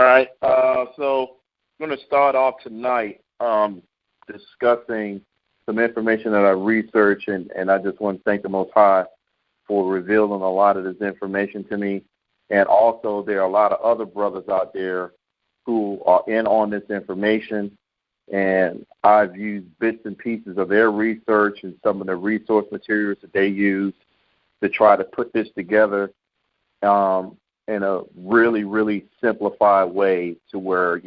right. So I'm going to start off tonight discussing some information that I researched, and I just want to thank the Most High for revealing a lot of this information to me. And also, there are a lot of other brothers out there who are in on this information, and I've used bits and pieces of their research and some of the resource materials that they use to try to put this together in a really, really simplified way to where,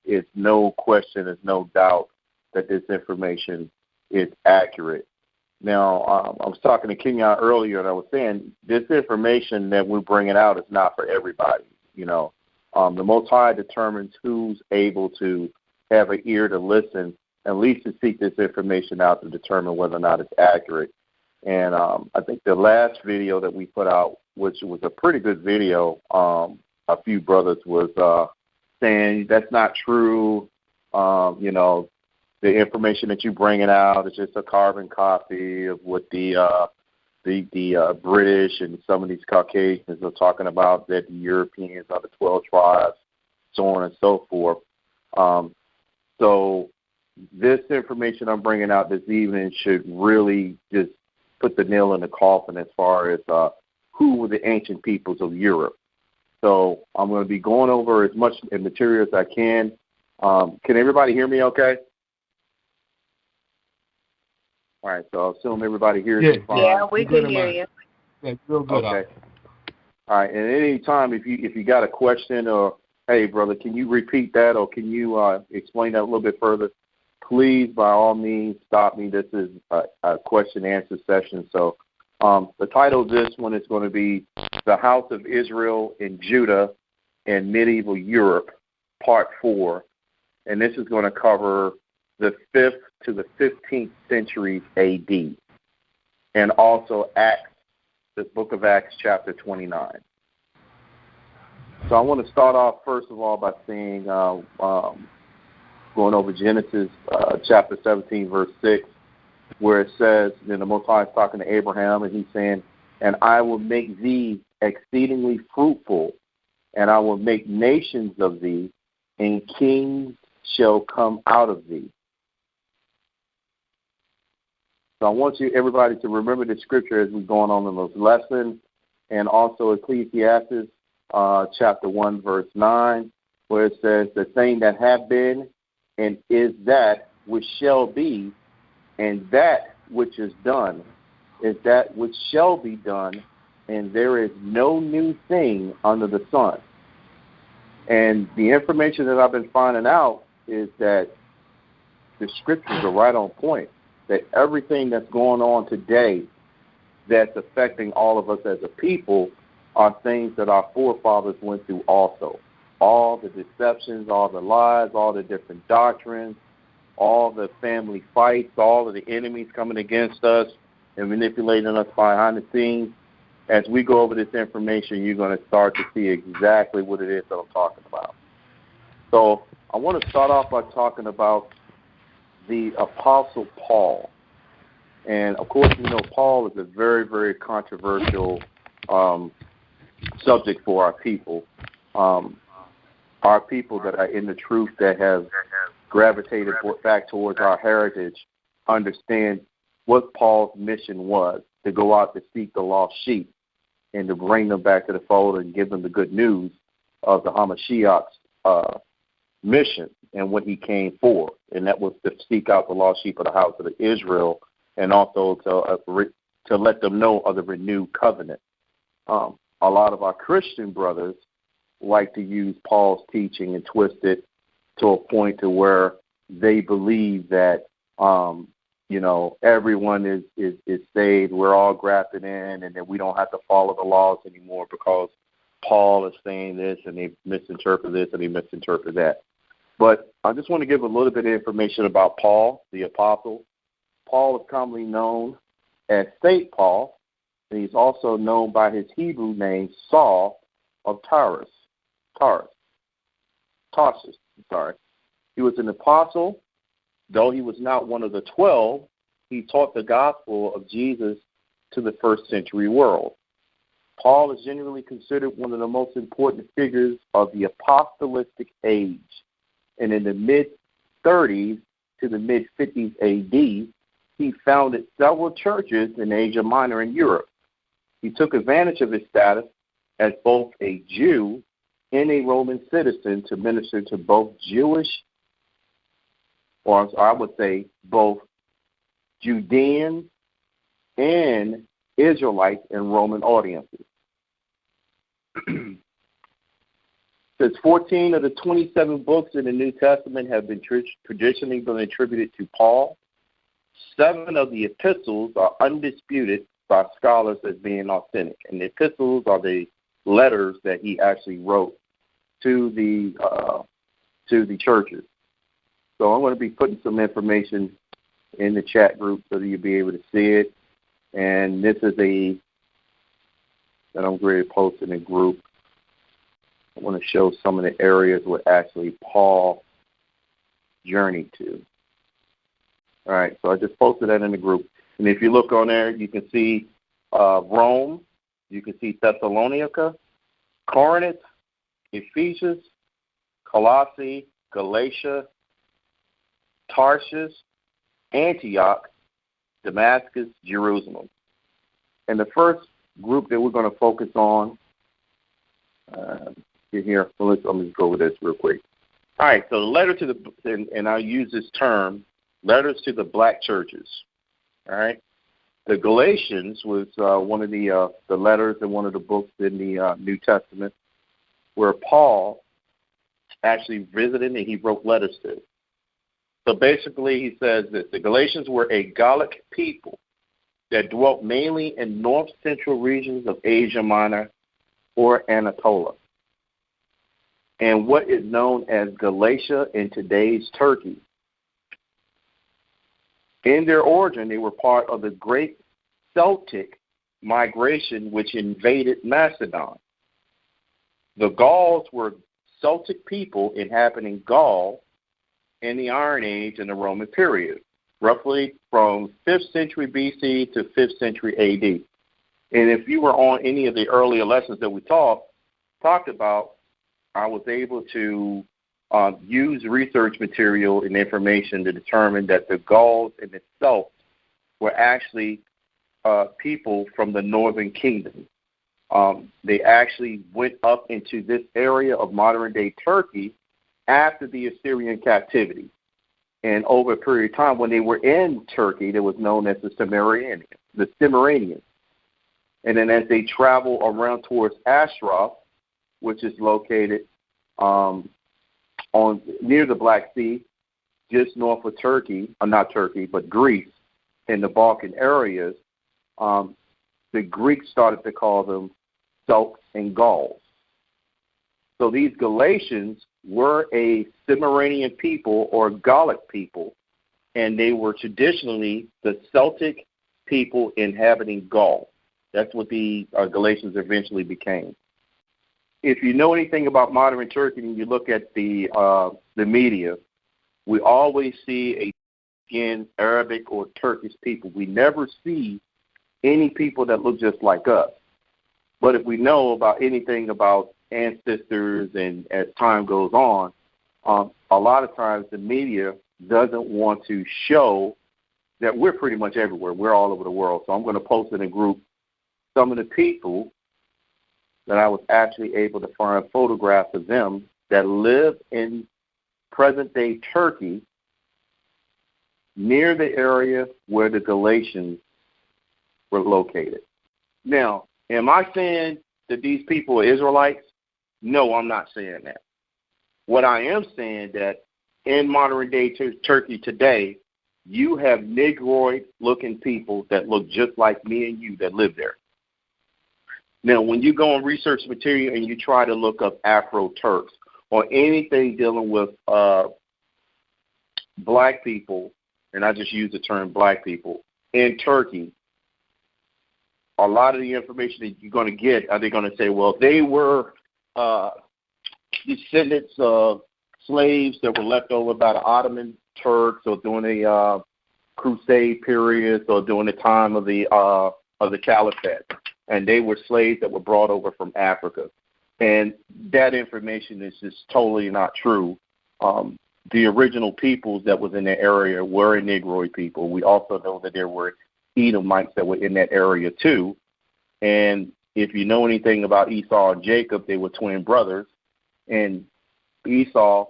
it's no question, there's no doubt that this information is accurate. Now, I was talking to Kenyon earlier, and I was saying this information that we're bringing out is not for everybody. The Most High determines who's able to have an ear to listen, at least to seek this information out to determine whether or not it's accurate. And I think the last video that we put out, which was a pretty good video, a few brothers was saying that's not true. The information that you're bringing out is just a carbon copy of what the British and some of these Caucasians are talking about, that the Europeans are the 12 tribes, so on and so forth. So this information I'm bringing out this evening should really just put the nail in the coffin as far as who were the ancient peoples of Europe. So I'm going to be going over as much material as I can. Can everybody hear me okay? All right, so I assume everybody hears me fine. Yeah, we can hear you. Yeah, real good. Okay. All right, and at any time, if you got a question or, hey, brother, can you repeat that or can you explain that a little bit further, please, by all means, stop me. This is a question-answer session. So the title of this one is going to be The House of Israel and Judah in Medieval Europe, Part 4. And this is going to cover the 5th to the 15th centuries A.D. and also Acts, the book of Acts, chapter 29. So I want to start off, first of all, by saying, going over Genesis chapter 17, verse 6, where it says, the Most High is talking to Abraham, and he's saying, and I will make thee exceedingly fruitful, and I will make nations of thee, and kings shall come out of thee. So I want everybody to remember the scripture as we're going on in those lessons, and also Ecclesiastes chapter 1, verse 9, where it says, the thing that have been and is that which shall be, and that which is done is that which shall be done, and there is no new thing under the sun. And the information that I've been finding out is that the scriptures are right on point, that everything that's going on today that's affecting all of us as a people are things that our forefathers went through also. All the deceptions, all the lies, all the different doctrines, all the family fights, all of the enemies coming against us and manipulating us behind the scenes. As we go over this information, you're going to start to see exactly what it is that I'm talking about. So I want to start off by talking about the Apostle Paul. And, of course, Paul is a very, very controversial subject for our people. Our people that are in the truth, that have gravitated back towards our heritage, understand what Paul's mission was, to go out to seek the lost sheep and to bring them back to the fold and give them the good news of the Hamashiach's mission and what he came for, and that was to seek out the lost sheep of the house of Israel, and also to let them know of the renewed covenant. A lot of our Christian brothers like to use Paul's teaching and twist it to a point to where they believe that everyone is saved, we're all grafted in, and that we don't have to follow the laws anymore because Paul is saying this, and they misinterpret this, and they misinterpret that. But I just want to give a little bit of information about Paul, the apostle. Paul is commonly known as St. Paul, and he's also known by his Hebrew name, Saul of Tarsus. He was an apostle. Though he was not one of the 12, he taught the gospel of Jesus to the first century world. Paul is generally considered one of the most important figures of the apostolic age. And in the mid-30s to the mid-50s AD, he founded several churches in Asia Minor and Europe. He took advantage of his status as both a Jew and a Roman citizen to minister to both Jewish, or I would say both Judean and Israelite and Roman audiences. Since 14 of the 27 books in the New Testament have been traditionally been attributed to Paul, 7 of the epistles are undisputed by scholars as being authentic. And the epistles are the letters that he actually wrote to the churches. So I'm going to be putting some information in the chat group so that you'll be able to see it. And this is that I'm going to post in a group. I want to show some of the areas where actually Paul journeyed to. All right, so I just posted that in the group. And if you look on there, you can see Rome, you can see Thessalonica, Corinth, Ephesus, Colossae, Galatia, Tarshish, Antioch, Damascus, Jerusalem. And the first group that we're going to focus on, here, so let me go over this real quick. All right, so the letter to the, and I'll use this term, letters to the black churches. All right, the Galatians was one of the letters in one of the books in the New Testament where Paul actually visited and he wrote letters to. So basically, he says that the Galatians were a Gallic people that dwelt mainly in north-central regions of Asia Minor or Anatolia, and what is known as Galatia in today's Turkey. In their origin, they were part of the great Celtic migration which invaded Macedon. The Gauls were Celtic people inhabiting Gaul in the Iron Age and the Roman period, roughly from 5th century BC to 5th century AD. And if you were on any of the earlier lessons that we talked about, I was able to use research material and information to determine that the Gauls in itself were actually people from the northern kingdom. They actually went up into this area of modern-day Turkey after the Assyrian captivity. And over a period of time, when they were in Turkey, that was known as the Cimmerians. And then as they travel around towards Ashraf, which is located near the Black Sea, just north of Turkey, not Turkey, but Greece, in the Balkan areas, the Greeks started to call them Celts and Gauls. So these Galatians were a Cimmerian people or Gallic people, and they were traditionally the Celtic people inhabiting Gaul. That's what the Galatians eventually became. If you know anything about modern Turkey and you look at the media, we always see Arabic or Turkish people. We never see any people that look just like us. But if we know about anything about ancestors and as time goes on, a lot of times the media doesn't want to show that we're pretty much everywhere. We're all over the world. So I'm going to post in a group some of the people that I was actually able to find photographs of them that live in present-day Turkey near the area where the Galatians were located. Now, am I saying that these people are Israelites? No, I'm not saying that. What I am saying that in modern-day Turkey today, you have Negroid-looking people that look just like me and you that live there. Now, when you go on research material and you try to look up Afro-Turks or anything dealing with black people, and I just use the term black people, in Turkey, a lot of the information that you're going to get, are they going to say, well, they were descendants of slaves that were left over by the Ottoman Turks or during the Crusade periods or during the time of the Caliphate. and they were slaves that were brought over from Africa. And that information is just totally not true. The original peoples that was in that area were Negroid people. We also know that there were Edomites that were in that area too. And if you know anything about Esau and Jacob, they were twin brothers. And Esau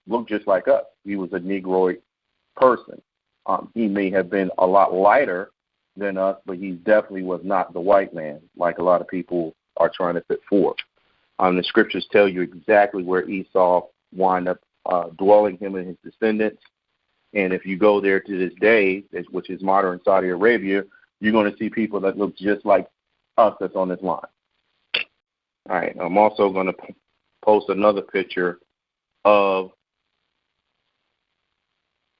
looked just like us. He was a Negroid person. He may have been a lot lighter than us, but he definitely was not the white man, like a lot of people are trying to put forth. The scriptures tell you exactly where Esau wound up dwelling, him and his descendants. And if you go there to this day, which is modern Saudi Arabia, you're going to see people that look just like us that's on this line. All right. I'm also going to post another picture of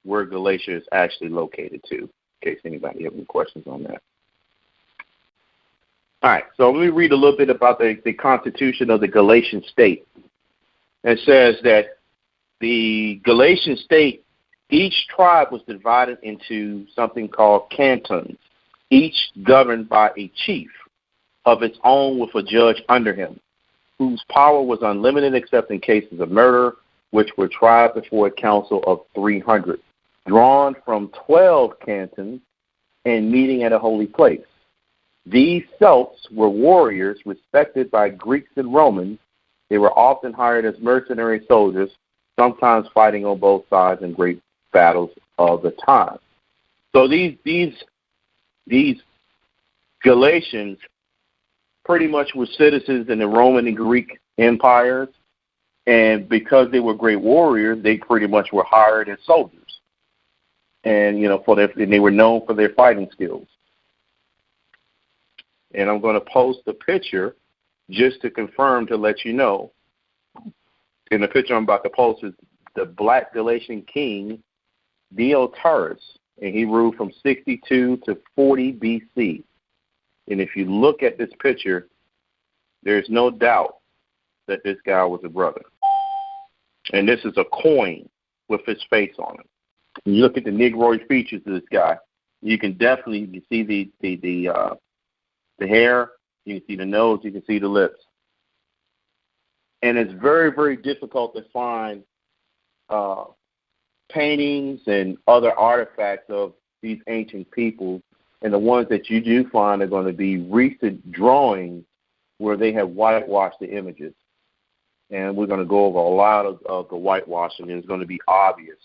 where Galatia is actually located to, in case anybody has any questions on that. All right, so let me read a little bit about the constitution of the Galatian state. It says that the Galatian state, each tribe was divided into something called cantons, each governed by a chief of its own with a judge under him, whose power was unlimited except in cases of murder, which were tried before a council of 300, drawn from 12 cantons and meeting at a holy place. These Celts were warriors respected by Greeks and Romans. They were often hired as mercenary soldiers, sometimes fighting on both sides in great battles of the time. So these Galatians pretty much were citizens in the Roman and Greek empires, and because they were great warriors, they pretty much were hired as soldiers, and and they were known for their fighting skills. And I'm going to post a picture just to confirm, to let you know. And the picture I'm about to post is the black Galatian king, Diotarus, and he ruled from 62 to 40 BC. And if you look at this picture, there's no doubt that this guy was a brother. And this is a coin with his face on it. When you look at the Negroid features of this guy, you can definitely see the hair, you can see the nose, you can see the lips. And it's very, very difficult to find paintings and other artifacts of these ancient peoples. And the ones that you do find are going to be recent drawings where they have whitewashed the images. And we're going to go over a lot of the whitewashing, and it's going to be obvious.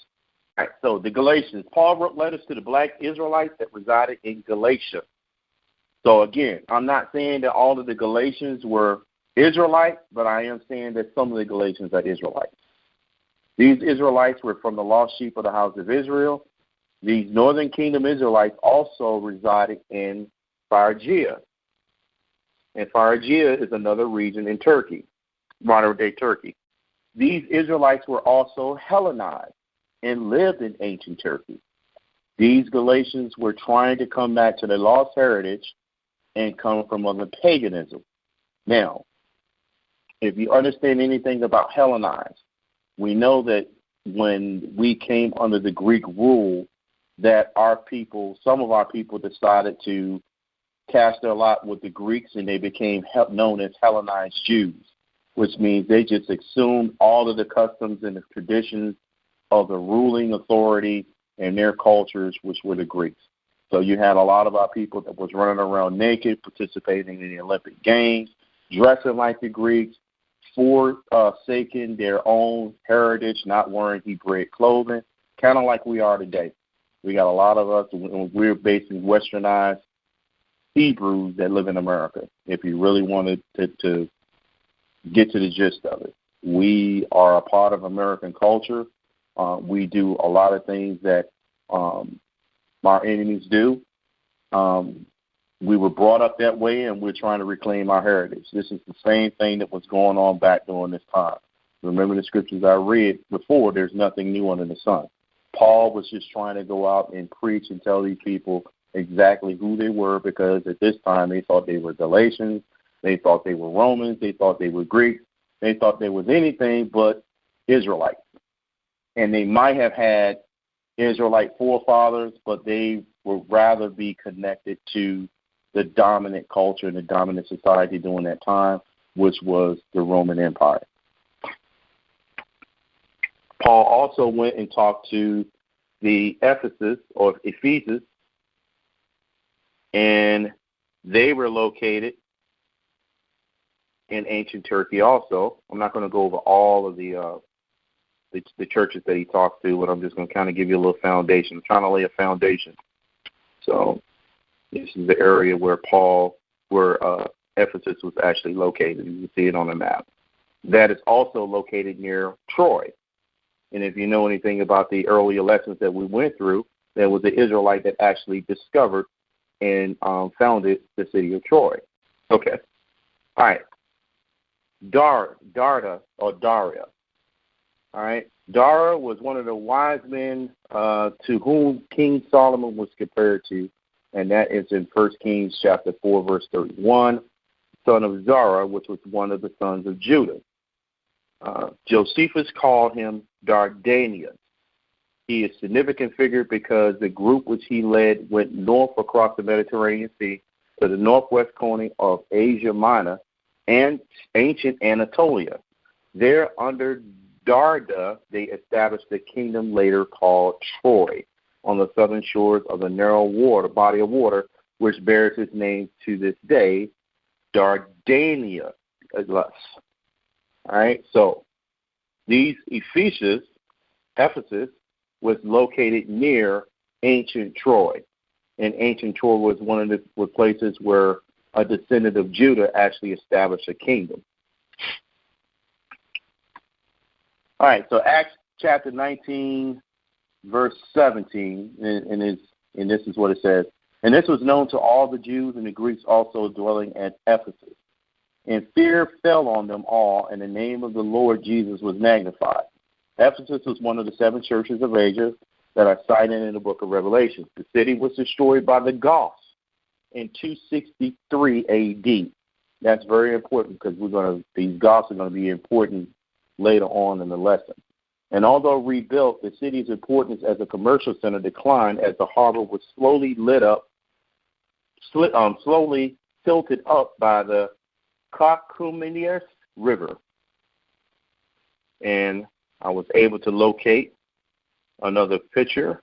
All right, so the Galatians. Paul wrote letters to the black Israelites that resided in Galatia. So again, I'm not saying that all of the Galatians were Israelites, but I am saying that some of the Galatians are Israelites. These Israelites were from the lost sheep of the house of Israel. These northern kingdom Israelites also resided in Phrygia. And Phrygia is another region in Turkey, modern-day Turkey. These Israelites were also Hellenized and lived in ancient Turkey. These Galatians were trying to come back to their lost heritage and come from under paganism. Now, if you understand anything about Hellenized, we know that when we came under the Greek rule, that our people, some of our people decided to cast their lot with the Greeks, and they became known as Hellenized Jews, which means they just assumed all of the customs and the traditions of the ruling authority and their cultures, which were the Greeks. So you had a lot of our people that was running around naked, participating in the Olympic Games, dressing like the Greeks, forsaking their own heritage, not wearing Hebraic clothing, kind of like we are today. We got a lot of us, we're basically westernized Hebrews that live in America, if you really wanted to get to the gist of it. We are a part of American culture. We do a lot of things that our enemies do. We were brought up that way, and we're trying to reclaim our heritage. This is the same thing that was going on back during this time. Remember the scriptures I read before, there's nothing new under the sun. Paul was just trying to go out and preach and tell these people exactly who they were, because at this time they thought they were Galatians, they thought they were Romans, they thought they were Greeks, they thought they was anything but Israelites. And they might have had Israelite forefathers, but they would rather be connected to the dominant culture and the dominant society during that time, which was the Roman Empire. Paul also went and talked to the Ephesus or Ephesus, and they were located in ancient Turkey also. I'm not going to go over all of the churches that he talked to, but I'm just going to kind of give you a little foundation. I'm trying to lay a foundation. So this is the area where Ephesus was actually located. You can see it on the map. That is also located near Troy. And if you know anything about the earlier lessons that we went through, there was an Israelite that actually discovered and founded the city of Troy. Okay. All right. Daria. All right. Dara was one of the wise men to whom King Solomon was compared to, and that is in 1 Kings chapter 4, verse 31, son of Zara, which was one of the sons of Judah. Josephus called him Dardanius. He is a significant figure because the group which he led went north across the Mediterranean Sea to the northwest corner of Asia Minor and ancient Anatolia. There, under Darda, they established a kingdom later called Troy on the southern shores of the narrow body of water, which bears its name to this day, Dardania. All right, so these Ephesus was located near ancient Troy, and ancient Troy was one of the places where a descendant of Judah actually established a kingdom. All right, so Acts chapter 19, verse 17, and this is what it says. And this was known to all the Jews and the Greeks also dwelling at Ephesus. And fear fell on them all, and the name of the Lord Jesus was magnified. Ephesus was one of the 7 churches of Asia that are cited in the book of Revelation. The city was destroyed by the Goths in 263 A.D. That's very important because these Goths are going to be important later on in the lesson. And although rebuilt, the city's importance as a commercial center declined as the harbor was slowly tilted up by the Caucomenius River. And I was able to locate another picture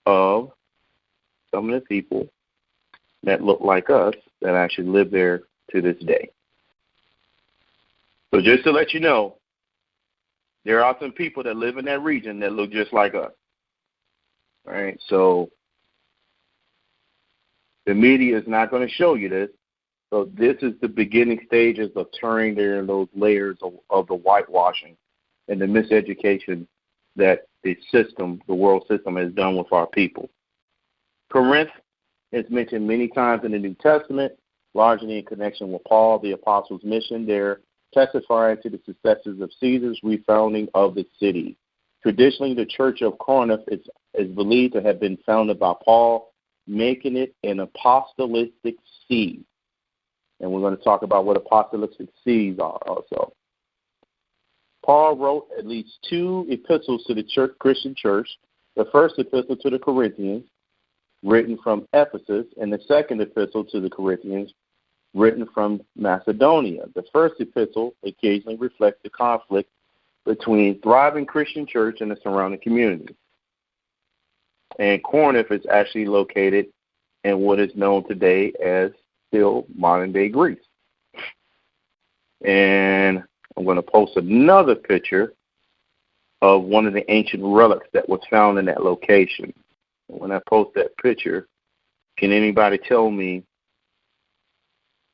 of some of the people that look like us that actually live there to this day. So just to let you know, there are some people that live in that region that look just like us. All right, so the media is not going to show you this. So this is the beginning stages of turning there those layers of the whitewashing and the miseducation that the world system has done with our people. Corinth is mentioned many times in the New Testament, largely in connection with Paul, the apostle's mission there, testifying to the successes of Caesar's refounding of the city. Traditionally, the church of Corinth is believed to have been founded by Paul, making it an apostolic see. And we're going to talk about what apostolic sees are also. Paul wrote at least 2 epistles to the Christian church. The first epistle to the Corinthians, written from Ephesus, and the second epistle to the Corinthians, written from Macedonia. The first epistle occasionally reflects the conflict between thriving Christian church and the surrounding community. And Corinth is actually located in what is known today as still modern-day Greece. And I'm going to post another picture of one of the ancient relics that was found in that location. And when I post that picture, can anybody tell me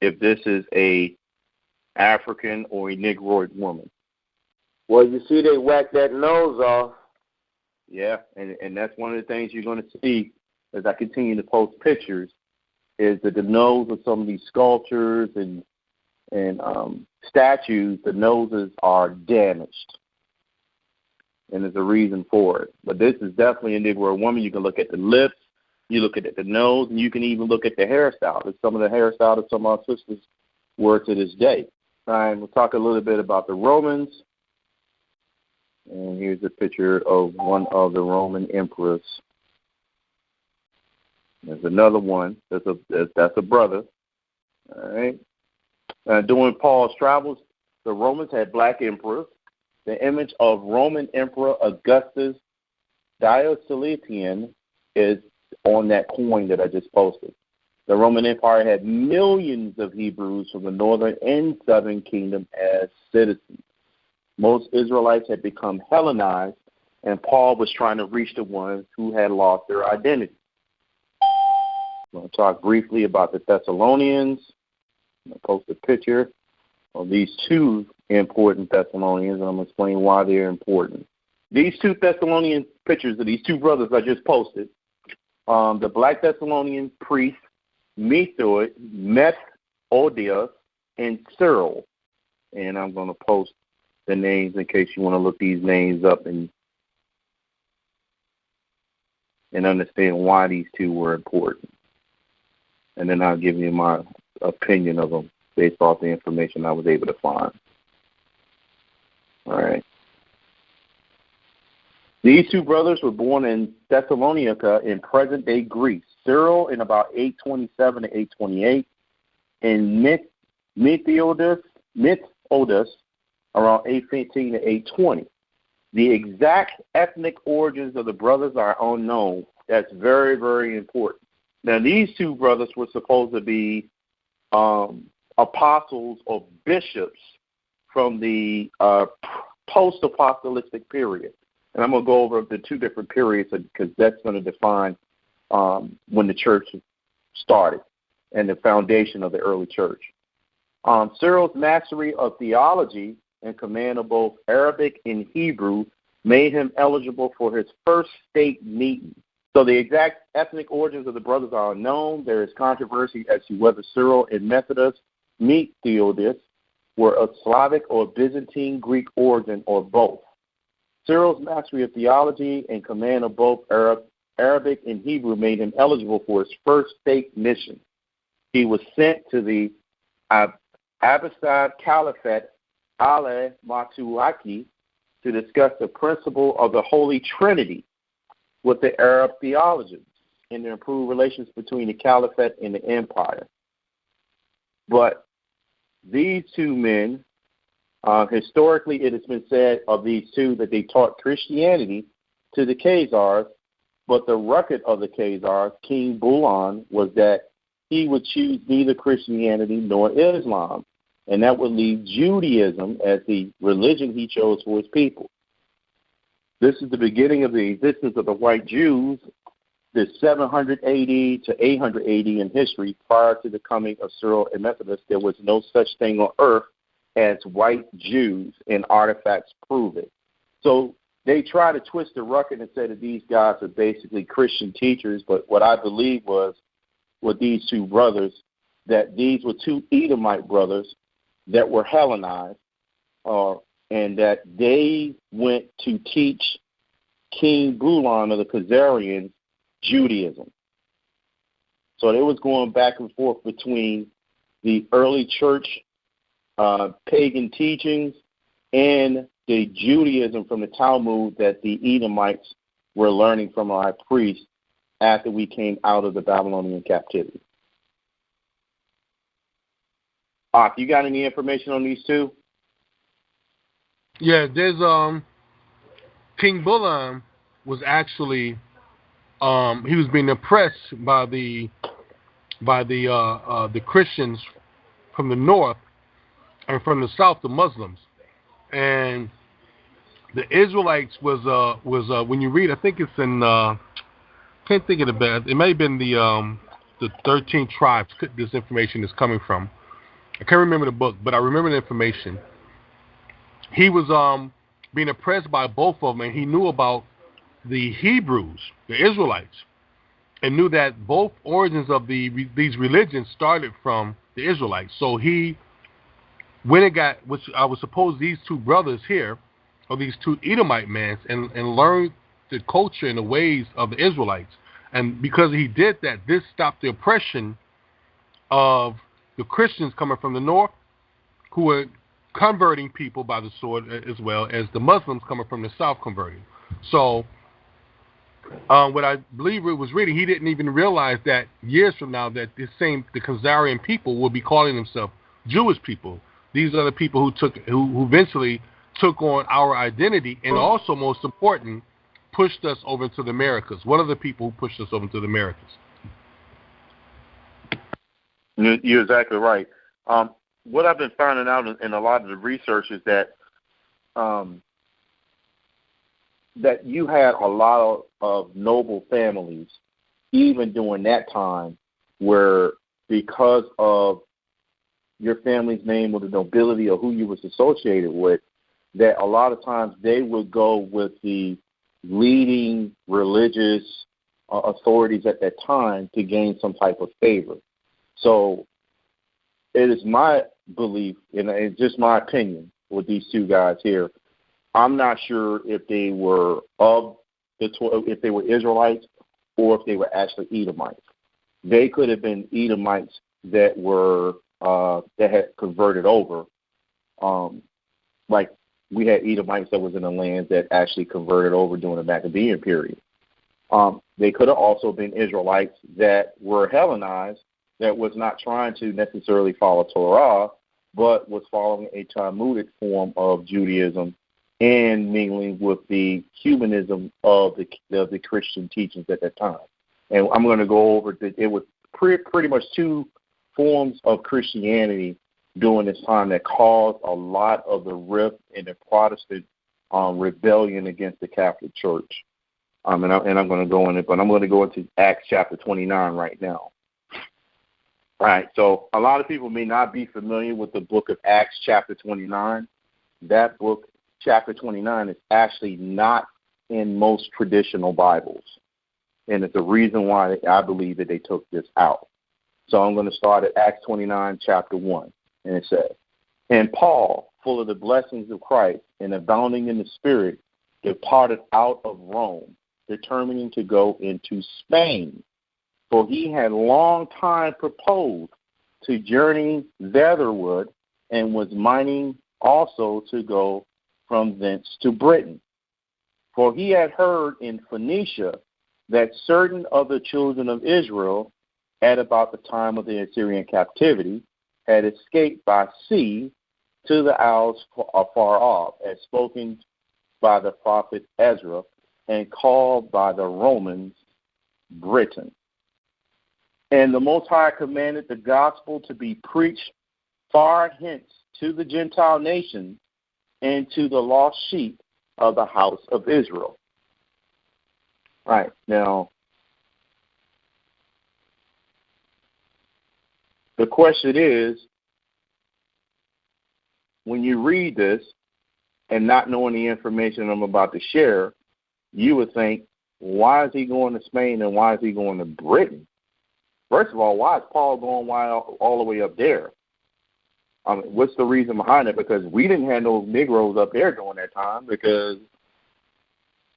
if this is a African or a Negroid woman? Well, you see they whacked that nose off. Yeah, and that's one of the things you're going to see as I continue to post pictures, is that the nose of some of these sculptures and statues, the noses are damaged. And there's a reason for it. But this is definitely a Negro woman. You can look at the lips, you look at the nose, and you can even look at the hairstyle. It's some of the hairstyle that some of our sisters wear to this day. All right, we'll talk a little bit about the Romans. And here's a picture of one of the Roman emperors. There's another one. That's a brother. All right. During Paul's travels, the Romans had black emperors. The image of Roman Emperor Augustus Diocletian is on that coin that I just posted. The Roman Empire had millions of Hebrews from the northern and southern kingdom as citizens. Most Israelites had become Hellenized, and Paul was trying to reach the ones who had lost their identity. I'm going to talk briefly about the Thessalonians. I'm going to post a picture of these two important Thessalonians, and I'm going to explain why they're important. These two Thessalonian pictures of these two brothers I just posted, the black Thessalonian priest, Methodius, and Cyril. And I'm going to post the names in case you want to look these names up and understand why these two were important. And then I'll give you my opinion of them based off the information I was able to find. All right. These two brothers were born in Thessalonica in present-day Greece. Cyril in about 827 to 828, and Methodius around 815 to 820. The exact ethnic origins of the brothers are unknown. That's very, very important. Now, these two brothers were supposed to be apostles or bishops from the post-apocalyptic period. And I'm going to go over the two different periods because that's going to define when the church started and the foundation of the early church. Cyril's mastery of theology and command of both Arabic and Hebrew made him eligible for his first state meeting. So the exact ethnic origins of the brothers are unknown. There is controversy as to whether Cyril and Methodius were of Slavic or Byzantine Greek origin or both. Cyril's mastery of theology and command of both Arabic and Hebrew made him eligible for his first state mission. He was sent to the Abbasid Caliphate al-Matuaki to discuss the principle of the Holy Trinity with the Arab theologians and to improve relations between the Caliphate and the empire. But these two men, historically it has been said of these two that they taught Christianity to the Khazars, but the record of the Khazars, King Bulan, was that he would choose neither Christianity nor Islam, and that would leave Judaism as the religion he chose for his people. This is the beginning of the existence of the white Jews, the 700 AD to 800 AD in history. Prior to the coming of Cyril and Methodius, there was no such thing on earth as white Jews, and artifacts prove it. So they try to twist the record and say that these guys are basically Christian teachers, but what I believe was with these two brothers, that these were two Edomite brothers that were Hellenized, and that they went to teach King Bulan of the Khazarians Judaism. So they was going back and forth between the early church pagan teachings and the Judaism from the Talmud that the Edomites were learning from our priests after we came out of the Babylonian captivity. You got any information on these two? Yeah, there's King Bulan was actually he was being oppressed by the Christians from the north and from the south, the Muslims, and the Israelites was when you read, I think it's in can't think of the best. It may have been the 13 tribes. This information is coming from. I can't remember the book, but I remember the information. He was being oppressed by both of them, and he knew about the Hebrews, the Israelites, and knew that both origins of these religions started from the Israelites. So he went and got, which I would suppose these two brothers here, or these two Edomite men, and learned the culture and the ways of the Israelites. And because he did that, this stopped the oppression of the Christians coming from the north, who were converting people by the sword, as well as the Muslims coming from the south converting. So What I believe it was reading, he didn't even realize that years from now that the Khazarian people will be calling themselves Jewish people. These are the people who eventually took on our identity, and also, most important, pushed us over to the Americas. What are the people who pushed us over to the Americas? You're exactly right. What I've been finding out in a lot of the research is that that you had a lot of noble families, even during that time, where because of your family's name or the nobility or who you was associated with, that a lot of times they would go with the leading religious authorities at that time to gain some type of favor. So it is my belief, and it's just my opinion with these two guys here. I'm not sure if they were if they were Israelites or if they were actually Edomites. They could have been Edomites that were that had converted over, like we had Edomites that was in the land that actually converted over during the Maccabean period. They could have also been Israelites that were Hellenized, that was not trying to necessarily follow Torah, but was following a Talmudic form of Judaism and mingling with the humanism of the Christian teachings at that time. And I'm going to go over that it was pretty much two forms of Christianity during this time that caused a lot of the rift and the Protestant rebellion against the Catholic Church. And I'm going to go in it, but I'm going to go into Acts chapter 29 right now. All right, so a lot of people may not be familiar with the book of Acts chapter 29. That book, chapter 29, is actually not in most traditional Bibles. And it's the reason why I believe that they took this out. So I'm going to start at Acts 29, chapter 1. And it says, "And Paul, full of the blessings of Christ and abounding in the Spirit, departed out of Rome, determining to go into Spain. For he had long time proposed to journey thitherward, and was minding also to go from thence to Britain. For he had heard in Phoenicia that certain of the children of Israel, at about the time of the Assyrian captivity, had escaped by sea to the isles afar off, as spoken by the prophet Ezra, and called by the Romans Britain. And the Most High commanded the gospel to be preached far hence to the Gentile nations and to the lost sheep of the house of Israel." All right, now, the question is, when you read this and not knowing the information I'm about to share, you would think, why is he going to Spain and why is he going to Britain? First of all, why is Paul going all the way up there? What's the reason behind it? Because we didn't have no Negroes up there during that time because,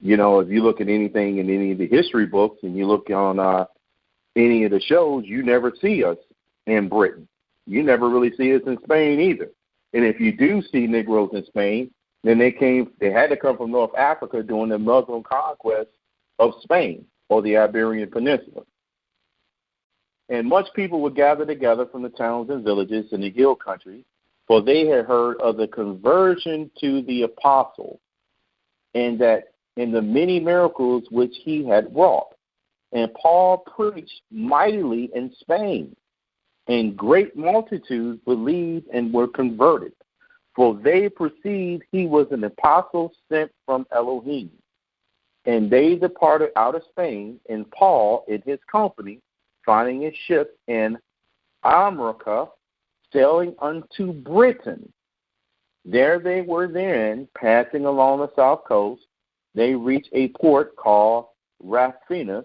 you know, if you look at anything in any of the history books and you look on any of the shows, you never see us in Britain. You never really see us in Spain either. And if you do see Negroes in Spain, then they had to come from North Africa during the Muslim conquest of Spain or the Iberian Peninsula. And much people would gather together from the towns and villages in the hill country, for they had heard of the conversion to the apostle, and that in the many miracles which he had wrought. And Paul preached mightily in Spain, and great multitudes believed and were converted, for they perceived he was an apostle sent from Elohim. And they departed out of Spain, and Paul and his company, finding a ship in Amrica, sailing unto Britain. There they were then, passing along the south coast. They reached a port called Raphinus.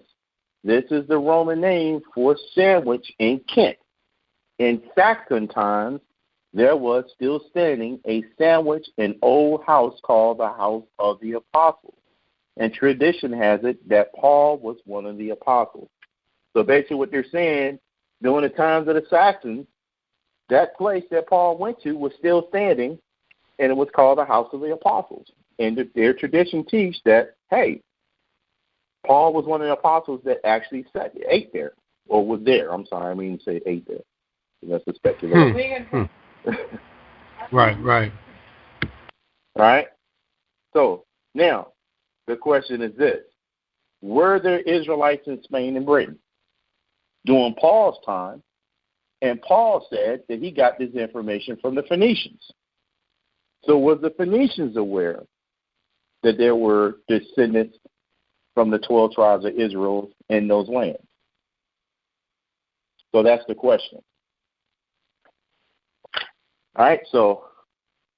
This is the Roman name for sandwich in Kent. In Saxon times, there was still standing a sandwich, an old house called the House of the Apostles. And tradition has it that Paul was one of the apostles. So basically what they're saying, during the times of the Saxons, that place that Paul went to was still standing, and it was called the House of the Apostles. And their tradition teach that, hey, Paul was one of the apostles that actually ate there, or was there. I'm sorry, I mean to say ate there. That's the speculation. Right. All right. So now the question is this: were there Israelites in Spain and Britain during Paul's time? And Paul said that he got this information from the Phoenicians. So was the Phoenicians aware that there were descendants from the 12 tribes of Israel in those lands? So that's the question. All right, so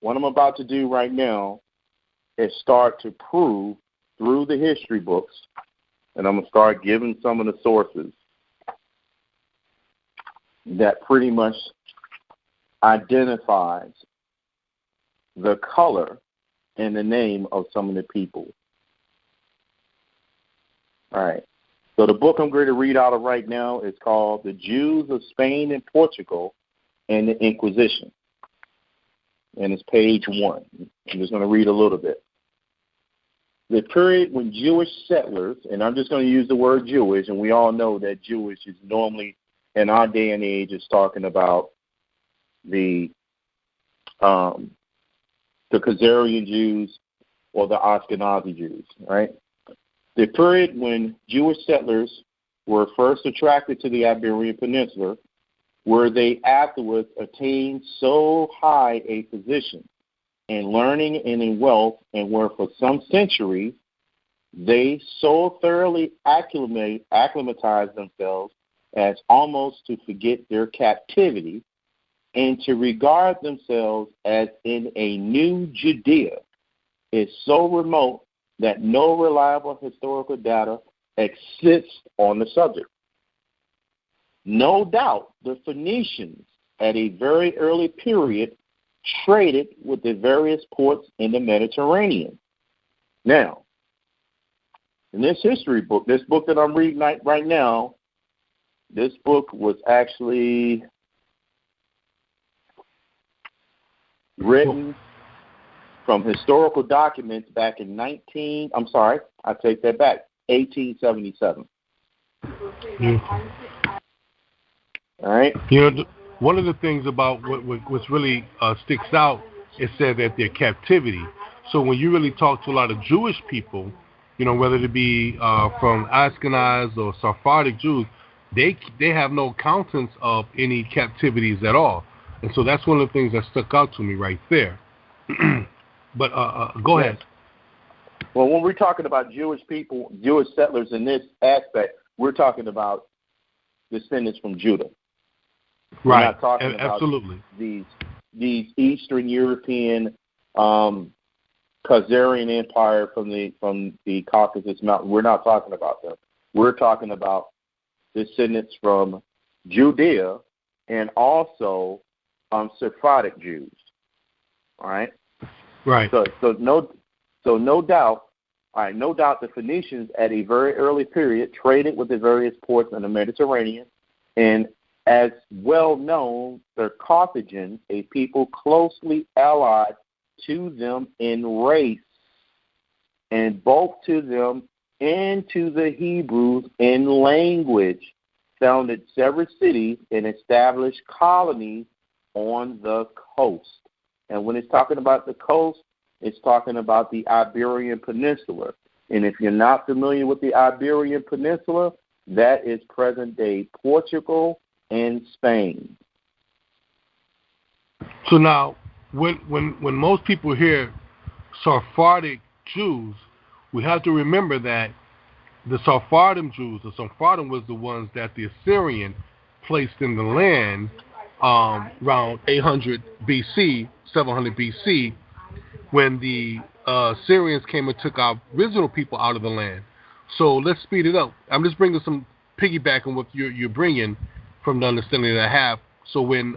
what I'm about to do right now is start to prove through the history books, and I'm going to start giving some of the sources that pretty much identifies the color and the name of some of the people. All right. So the book I'm going to read out of right now is called The Jews of Spain and Portugal and the Inquisition. And it's page 1. I'm just going to read a little bit. The period when Jewish settlers, and I'm just going to use the word Jewish, and we all know that Jewish is normally in our day and age is talking about the Khazarian Jews or the Ashkenazi Jews, right? The period when Jewish settlers were first attracted to the Iberian Peninsula, where they afterwards attained so high a position in learning and in wealth, and where for some centuries they so thoroughly acclimatized themselves as almost to forget their captivity and to regard themselves as in a new Judea is so remote that no reliable historical data exists on the subject. No doubt the Phoenicians at a very early period traded with the various ports in the Mediterranean. Now, in this history book, this book that I'm reading right now, this book was actually written from historical documents back in 1877. All right. One of the things about what's really sticks out is said that their captivity. So when you really talk to a lot of Jewish people, whether it be from Ashkenaz or Sephardic Jews, they have no countenance of any captivities at all. And so that's one of the things that stuck out to me right there. But go ahead. Well, when we're talking about Jewish people, Jewish settlers in this aspect, we're talking about descendants from Judah. We're right. not talking about absolutely these Eastern European Khazarian Empire from the Caucasus Mountain. We're not talking about them. We're talking about descendants from Judea and also Sephardic Jews. All right. Right. So no doubt. All right. No doubt the Phoenicians at a very early period traded with the various ports in the Mediterranean, and as well known, the Carthaginians, a people closely allied to them in race, and both to them and to the Hebrews in language, founded several cities and established colonies on the coast. And when it's talking about the coast, it's talking about the Iberian Peninsula. And if you're not familiar with the Iberian Peninsula, that is present-day Portugal and Spain. So now, when most people hear Sephardic Jews, we have to remember that the Sephardim Jews, the Sephardim was the ones that the Assyrian placed in the land around 800 BC, 700 BC, when the Assyrians came and took our original people out of the land. So let's speed it up. I'm just bringing some piggyback on what you're bringing from the understanding that I have. So when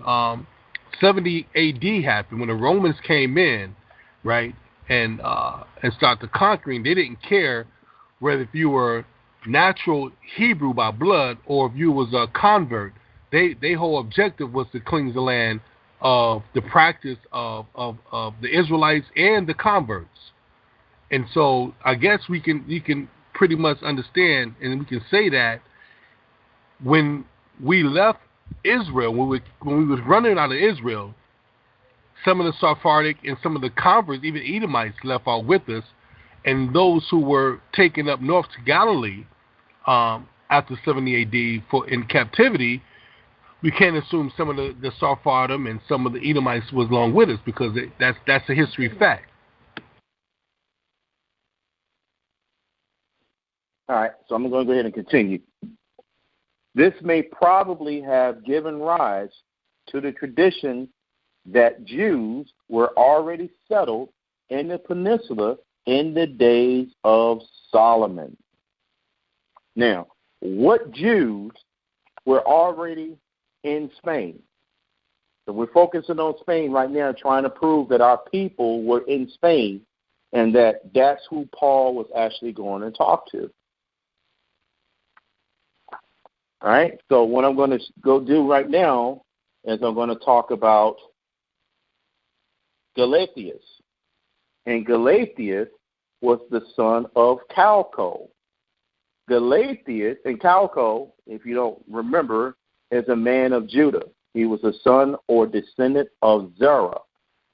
70 AD happened, when the Romans came in, right, and started conquering, they didn't care whether if you were natural Hebrew by blood or if you was a convert. Their whole objective was to cleanse the land of the practice of the Israelites and the converts. And so I guess you can pretty much understand, and we can say that when we left Israel, when we was running out of Israel, some of the Sephardic and some of the converts, even Edomites, left out with us, and those who were taken up north to Galilee after 70 AD in captivity, we can't assume some of the Sephardim and some of the Edomites was along with us, because that's a history fact. All right, so I'm going to go ahead and continue. This may probably have given rise to the tradition that Jews were already settled in the peninsula in the days of Solomon. Now, what Jews were already in Spain? So we're focusing on Spain right now, trying to prove that our people were in Spain and that's who Paul was actually going to talk to. All right, so what I'm going to go do right now is I'm going to talk about Galatius. And Galatius was the son of Calco. Galatius and Calco, if you don't remember, is a man of Judah. He was a son or descendant of Zerah.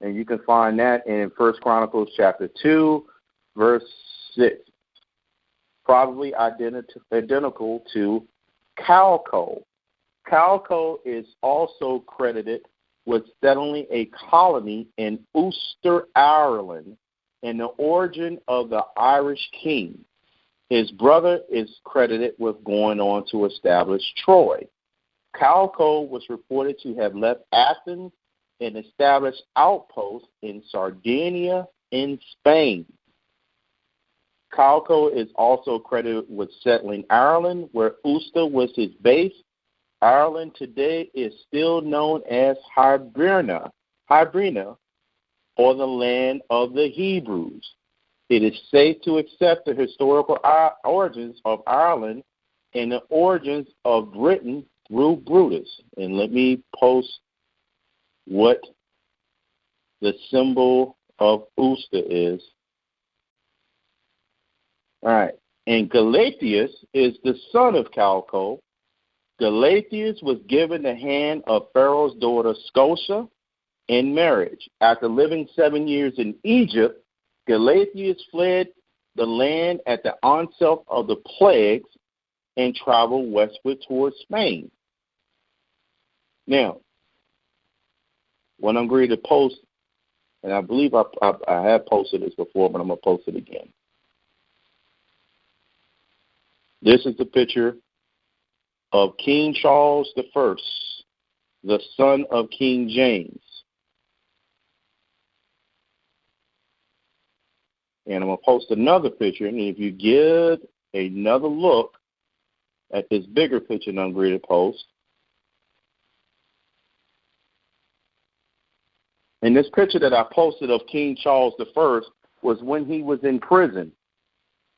And you can find that in 1 Chronicles chapter 2, verse 6. Probably identical to Calco. Calco is also credited with settling a colony in Ulster, Ireland, and the origin of the Irish king. His brother is credited with going on to establish Troy. Calco was reported to have left Athens and established outposts in Sardinia in Spain. Calco is also credited with settling Ireland, where Ulster was his base. Ireland today is still known as Hibernia, or the land of the Hebrews. It is safe to accept the historical origins of Ireland and the origins of Britain through Brutus. And let me post what the symbol of Ulster is. All right. And Galatius is the son of Calco. Galatius was given the hand of Pharaoh's daughter Scotia in marriage. After living 7 years in Egypt, Galatius fled the land at the onset of the plagues and traveled westward towards Spain. Now, what I'm going to post, and I believe I have posted this before, but I'm going to post it again. This is the picture of King Charles I, the son of King James. And I'm going to post another picture, and if you give another look at this bigger picture that I'm going to post, and this picture that I posted of King Charles I was when he was in prison,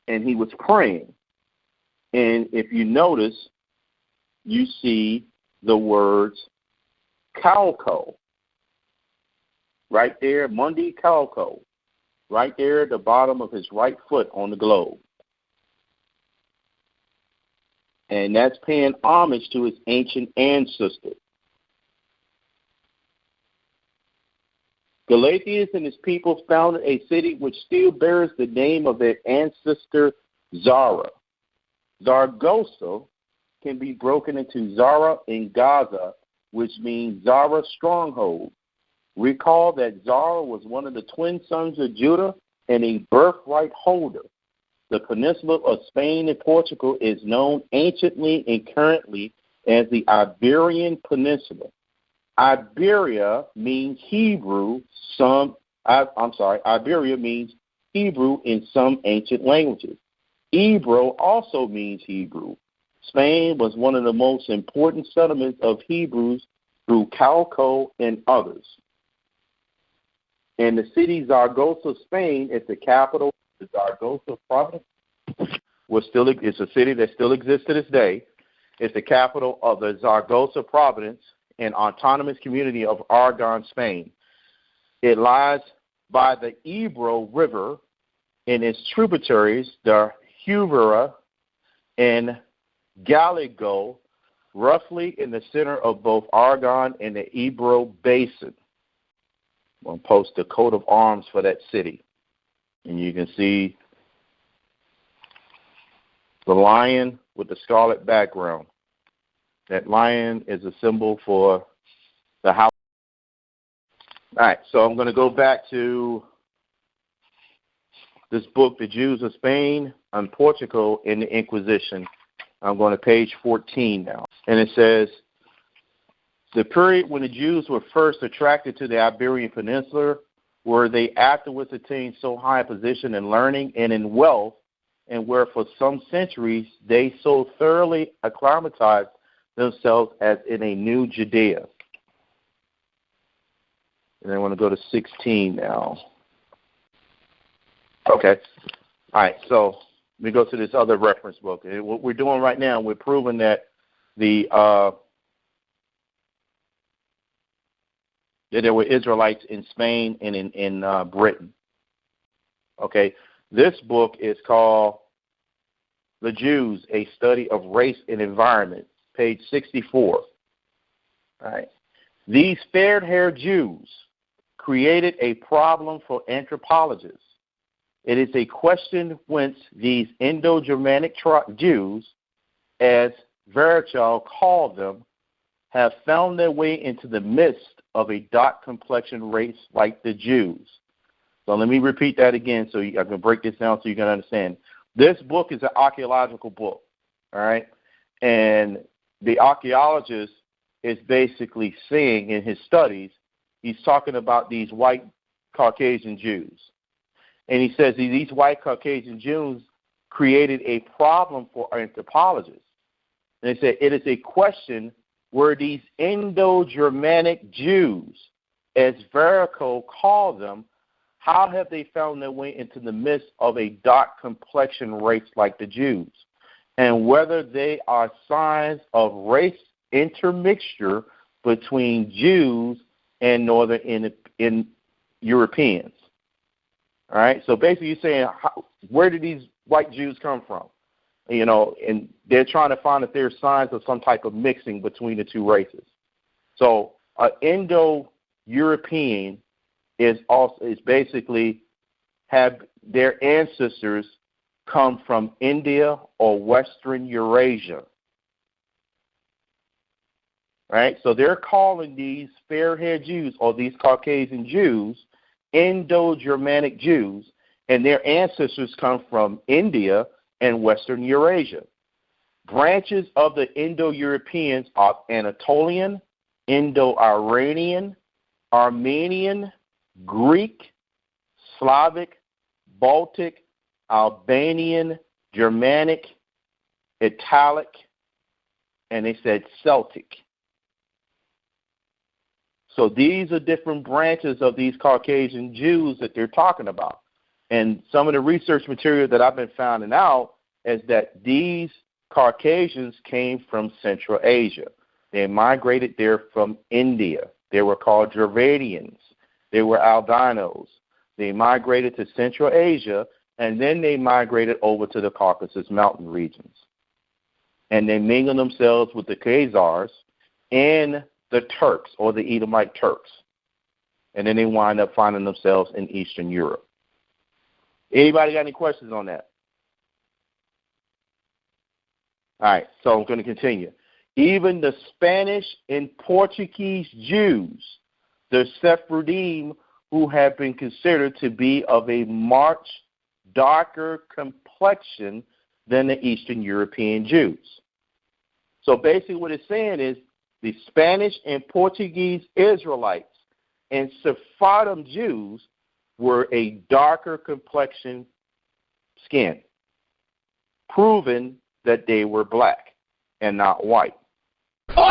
and he was praying. And if you notice, you see the words Calco right there, Mundi Calco, right there at the bottom of his right foot on the globe. And that's paying homage to his ancient ancestor. Galatius and his people founded a city which still bears the name of their ancestor Zara. Zaragoza can be broken into Zara and Gaza, which means Zara's stronghold. Recall that Zara was one of the twin sons of Judah and a birthright holder. The peninsula of Spain and Portugal is known anciently and currently as the Iberian Peninsula. Iberia means Hebrew. Iberia means Hebrew in some ancient languages. Ebro also means Hebrew. Spain was one of the most important settlements of Hebrews through Calco and others. And the city Zaragoza, Spain, is the capital of the Zaragoza province. It's a city that still exists to this day. It's the capital of the Zaragoza province and autonomous community of Aragon, Spain. It lies by the Ebro River and its tributaries, the Huvera, and Gallego, roughly in the center of both Argon and the Ebro Basin. I'm going to post the coat of arms for that city. And you can see the lion with the scarlet background. That lion is a symbol for the house. All right, so I'm going to go back to this book, The Jews of Spain and Portugal in the Inquisition. I'm going to page 14 now. And it says, the period when the Jews were first attracted to the Iberian Peninsula, where they afterwards attained so high a position in learning and in wealth, and where for some centuries they so thoroughly acclimatized themselves as in a new Judea. And I want to go to 16 now. Okay. All right, so let me go to this other reference book. And what we're doing right now, we're proving that that there were Israelites in Spain and in Britain. Okay, this book is called The Jews, A Study of Race and Environment, page 64. All right. These fair-haired Jews created a problem for anthropologists. It is a question whence these Indo-Germanic Jews, as Virchow called them, have found their way into the midst of a dark complexion race like the Jews. So let me repeat that again so I can break this down so you can understand. This book is an archaeological book, all right? And the archaeologist is basically saying in his studies, he's talking about these white Caucasian Jews. And he says these white Caucasian Jews created a problem for anthropologists. And they said it is a question where these Indo-Germanic Jews, as Virchow called them, how have they found their way into the midst of a dark complexion race like the Jews? And whether they are signs of race intermixture between Jews and Northern Europeans. All right, so basically you're saying, where did these white Jews come from? You know, and they're trying to find if there's signs of some type of mixing between the two races. So Indo-European is basically have their ancestors come from India or Western Eurasia. Right? So they're calling these fair-haired Jews or these Caucasian Jews Indo-Germanic Jews, and their ancestors come from India and Western Eurasia. Branches of the Indo-Europeans are Anatolian, Indo-Iranian, Armenian, Greek, Slavic, Baltic, Albanian, Germanic, Italic, and they said Celtic. So these are different branches of these Caucasian Jews that they're talking about. And some of the research material that I've been finding out is that these Caucasians came from Central Asia. They migrated there from India. They were called Dravidians. They were albinos. They migrated to Central Asia, and then they migrated over to the Caucasus mountain regions. And they mingled themselves with the Khazars and the Turks, or the Edomite Turks. And then they wind up finding themselves in Eastern Europe. Anybody got any questions on that? All right, so I'm going to continue. Even the Spanish and Portuguese Jews, the Sephardim, who have been considered to be of a much darker complexion than the Eastern European Jews. So basically what it's saying is the Spanish and Portuguese Israelites and Sephardim Jews were a darker complexion skin, proving that they were black and not white. I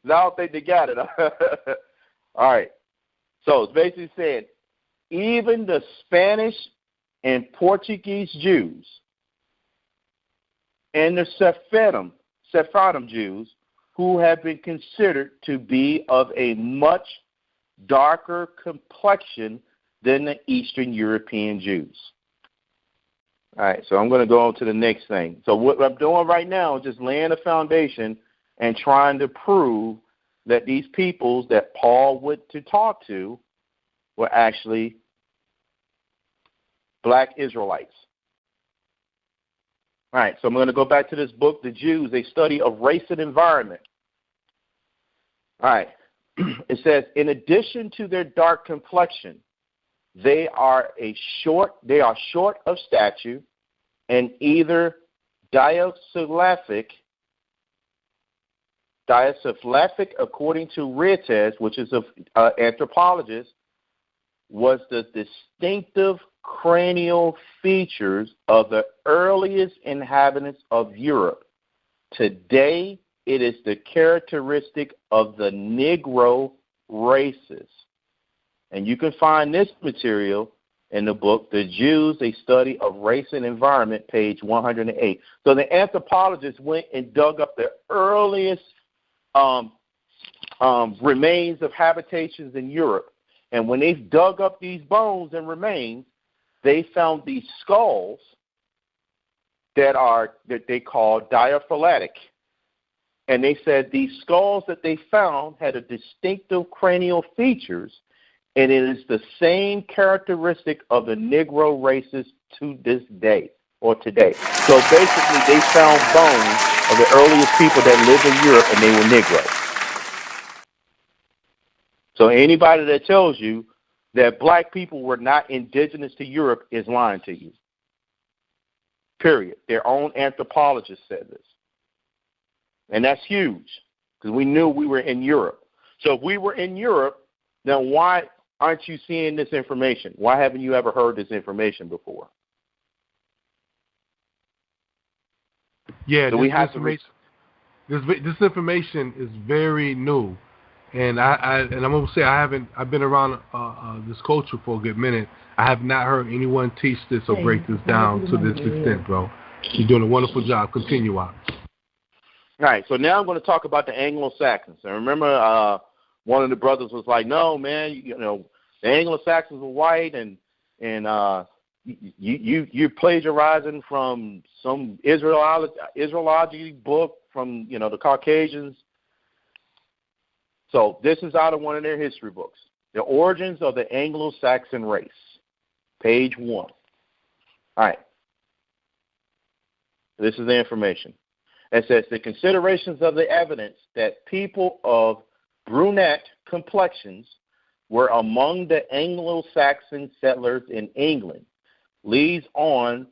don't think they got it. All right. So it's basically saying even the Spanish and Portuguese Jews and the Sephardim Jews who have been considered to be of a much darker complexion than the Eastern European Jews. All right, so I'm going to go on to the next thing. So what I'm doing right now is just laying a foundation and trying to prove that these peoples that Paul went to talk to were actually black Israelites. All right, so I'm going to go back to this book, The Jews, a study of race and environment. All right, it says, in addition to their dark complexion, they are short of stature and either diasyllaphic according to Retes, which is an anthropologist, was the distinctive cranial features of the earliest inhabitants of Europe. Today, it is the characteristic of the Negro races. And you can find this material in the book, The Jews, a Study of Race and Environment, page 108. So the anthropologists went and dug up the earliest remains of habitations in Europe. And when they dug up these bones and remains, they found these skulls that they call diaphyletic. And they said these skulls that they found had a distinctive cranial features, and it is the same characteristic of the Negro races to this day or today. So basically, they found bones of the earliest people that lived in Europe, and they were Negro. So anybody that tells you that black people were not indigenous to Europe is lying to you. Period. Their own anthropologists said this. And that's huge, because we knew we were in Europe. So if we were in Europe, then why aren't you seeing this information? Why haven't you ever heard this information before? Yeah, so this information is very new. And I'm gonna say I've been around this culture for a good minute. I have not heard anyone teach this or break this down to this extent, bro. You're doing a wonderful job. Continue on. All right, so now I'm going to talk about the Anglo-Saxons. And remember, one of the brothers was like, "No, man, the Anglo-Saxons were white, and you're plagiarizing from some Israelology book from the Caucasians." So this is out of one of their history books. The Origins of the Anglo-Saxon Race, page 1. All right. This is the information. It says, the considerations of the evidence that people of brunette complexions were among the Anglo-Saxon settlers in England leads on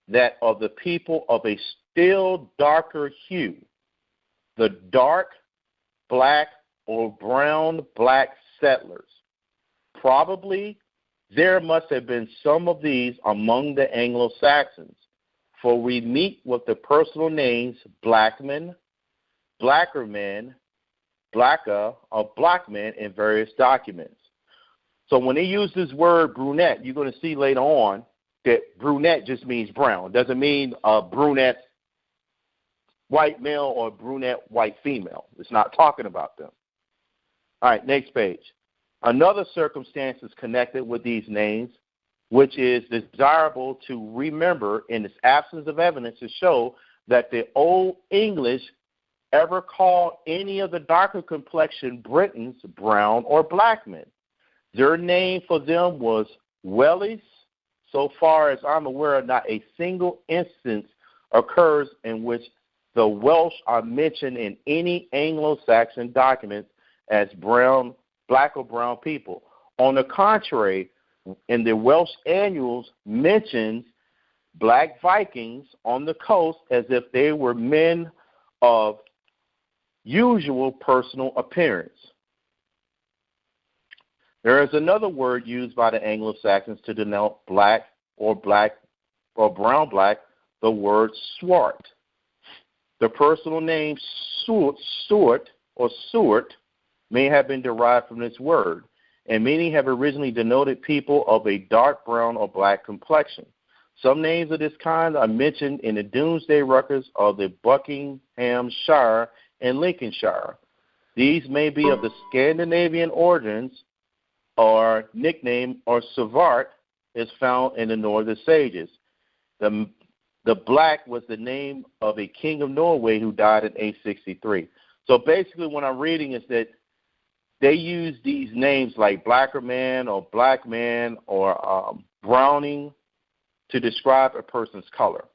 that of the people of a still darker hue, the dark black or brown black settlers. Probably there must have been some of these among the Anglo-Saxons, for we meet with the personal names Blackman, Blackerman, Blacka, or Blackman in various documents. So when they use this word brunette, you're going to see later on that brunette just means brown. It doesn't mean a brunette white male or brunette white female. It's not talking about them. All right, next page. Another circumstance is connected with these names, which is desirable to remember in its absence of evidence to show that the Old English ever called any of the darker complexion Britons brown or black men. Their name for them was Wellies. So far as I'm aware, not a single instance occurs in which the Welsh are mentioned in any Anglo-Saxon documents as black or brown people. On the contrary, in the Welsh annuals mentions black Vikings on the coast as if they were men of usual personal appearance. There is another word used by the Anglo-Saxons to denote black or brown black, the word swart. The personal name Stuart may have been derived from this word, and many have originally denoted people of a dark brown or black complexion. Some names of this kind are mentioned in the Domesday records of the Buckinghamshire and Lincolnshire. These may be of the Scandinavian origins, or nickname or Svart is found in the Northern Sages. The black was the name of a king of Norway who died in 863. So basically what I'm reading is that they use these names like blacker man or black man or browning to describe a person's color.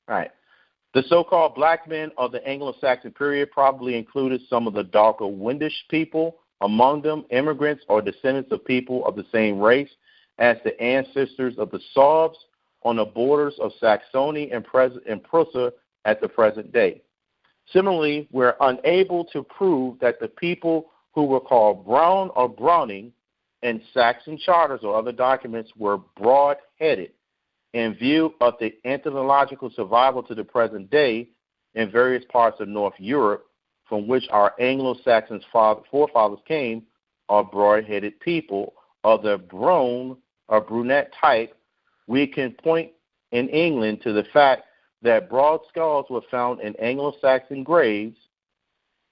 All right. The so-called black men of the Anglo-Saxon period probably included some of the darker Wendish people, among them immigrants or descendants of people of the same race as the ancestors of the Sorbs on the borders of Saxony and Prussia at the present day. Similarly, we're unable to prove that the people who were called Brown or Browning in Saxon charters or other documents were broad-headed in view of the ethnological survival to the present day in various parts of North Europe from which our Anglo-Saxon forefathers came, are broad-headed people of the brown or brunette type. We can point in England to the fact that broad skulls were found in Anglo-Saxon graves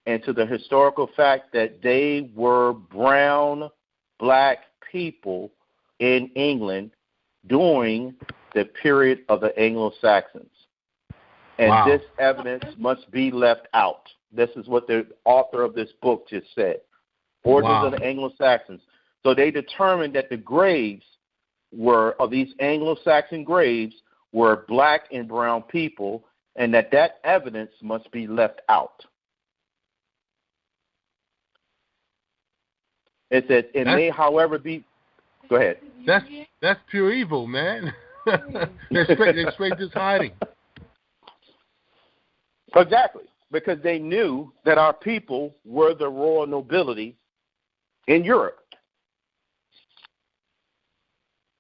and to the historical fact that they were brown, black people in England during the period of the Anglo-Saxons. And Wow. This evidence must be left out. This is what the author of this book just said. Origins of the Anglo-Saxons. So they determined that the graves of these Anglo-Saxon graves were black and brown people, and that evidence must be left out. It says, it may, however, be. Go ahead. That's pure evil, man. They're straight just hiding. Exactly, because they knew that our people were the royal nobility in Europe.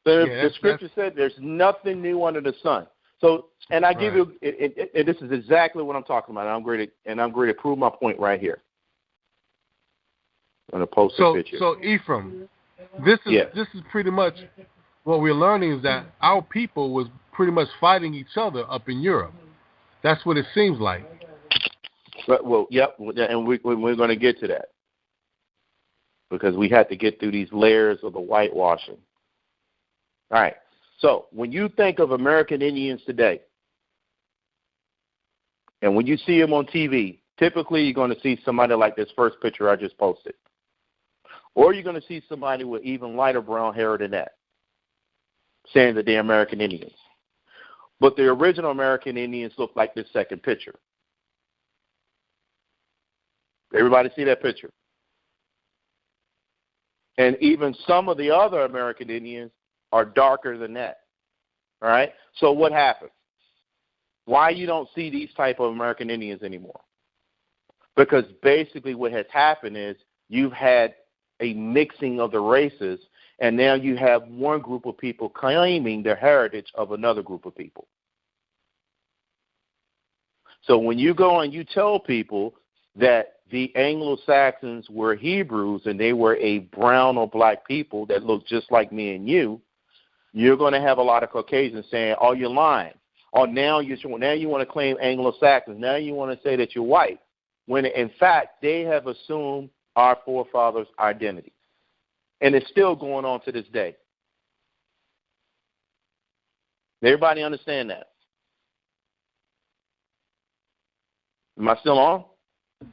The scripture said there's nothing new under the sun. So, and I give you, and this is exactly what I'm talking about. I'm going to prove my point right here. I'm going to post a picture. So Ephraim, this is pretty much what we're learning is that our people was pretty much fighting each other up in Europe. That's what it seems like. Well, yep, and we're going to get to that because we had to get through these layers of the whitewashing. All right. So when you think of American Indians today, and when you see them on TV, typically you're going to see somebody like this first picture I just posted. Or you're going to see somebody with even lighter brown hair than that, saying that they're American Indians. But the original American Indians look like this second picture. Everybody see that picture? And even some of the other American Indians are darker than that. All right? So what happens? Why you don't see these type of American Indians anymore? Because basically what has happened is you've had a mixing of the races, and now you have one group of people claiming the heritage of another group of people. So when you go and you tell people that the Anglo-Saxons were Hebrews and they were a brown or black people that looked just like me and you're going to have a lot of Caucasians saying, oh, you're lying. Or now you want to claim Anglo-Saxons. Now you want to say that you're white. When in fact, they have assumed our forefathers' identity. And it's still going on to this day. Everybody understand that? Am I still on?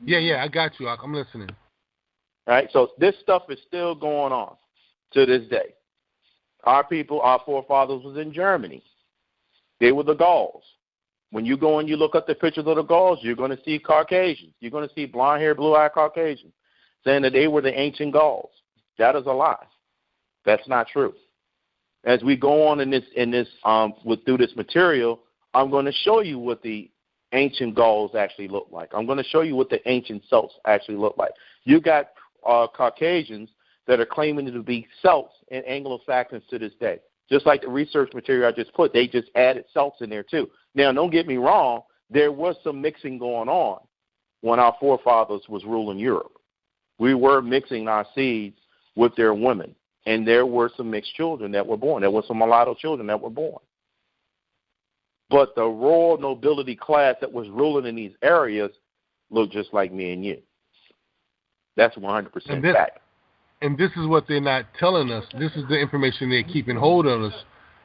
Yeah, I got you. I'm listening. All right, so this stuff is still going on to this day. Our people, our forefathers was in Germany. They were the Gauls. When you go and you look up the pictures of the Gauls, you're going to see Caucasians. You're going to see blonde-haired, blue-eyed Caucasians saying that they were the ancient Gauls. That is a lie. That's not true. As we go on through this material, I'm going to show you what the ancient Gauls actually look like. I'm going to show you what the ancient Celts actually look like. You got Caucasians that are claiming to be Celts and Anglo-Saxons to this day. Just like the research material I just put, they just added Celts in there too. Now, don't get me wrong, there was some mixing going on when our forefathers was ruling Europe. We were mixing our seeds with their women, and there were some mixed children that were born. There were some mulatto children that were born. but the royal nobility class that was ruling in these areas looked just like me and you. That's 100% fact. And this is what they're not telling us. This is the information they're keeping hold of us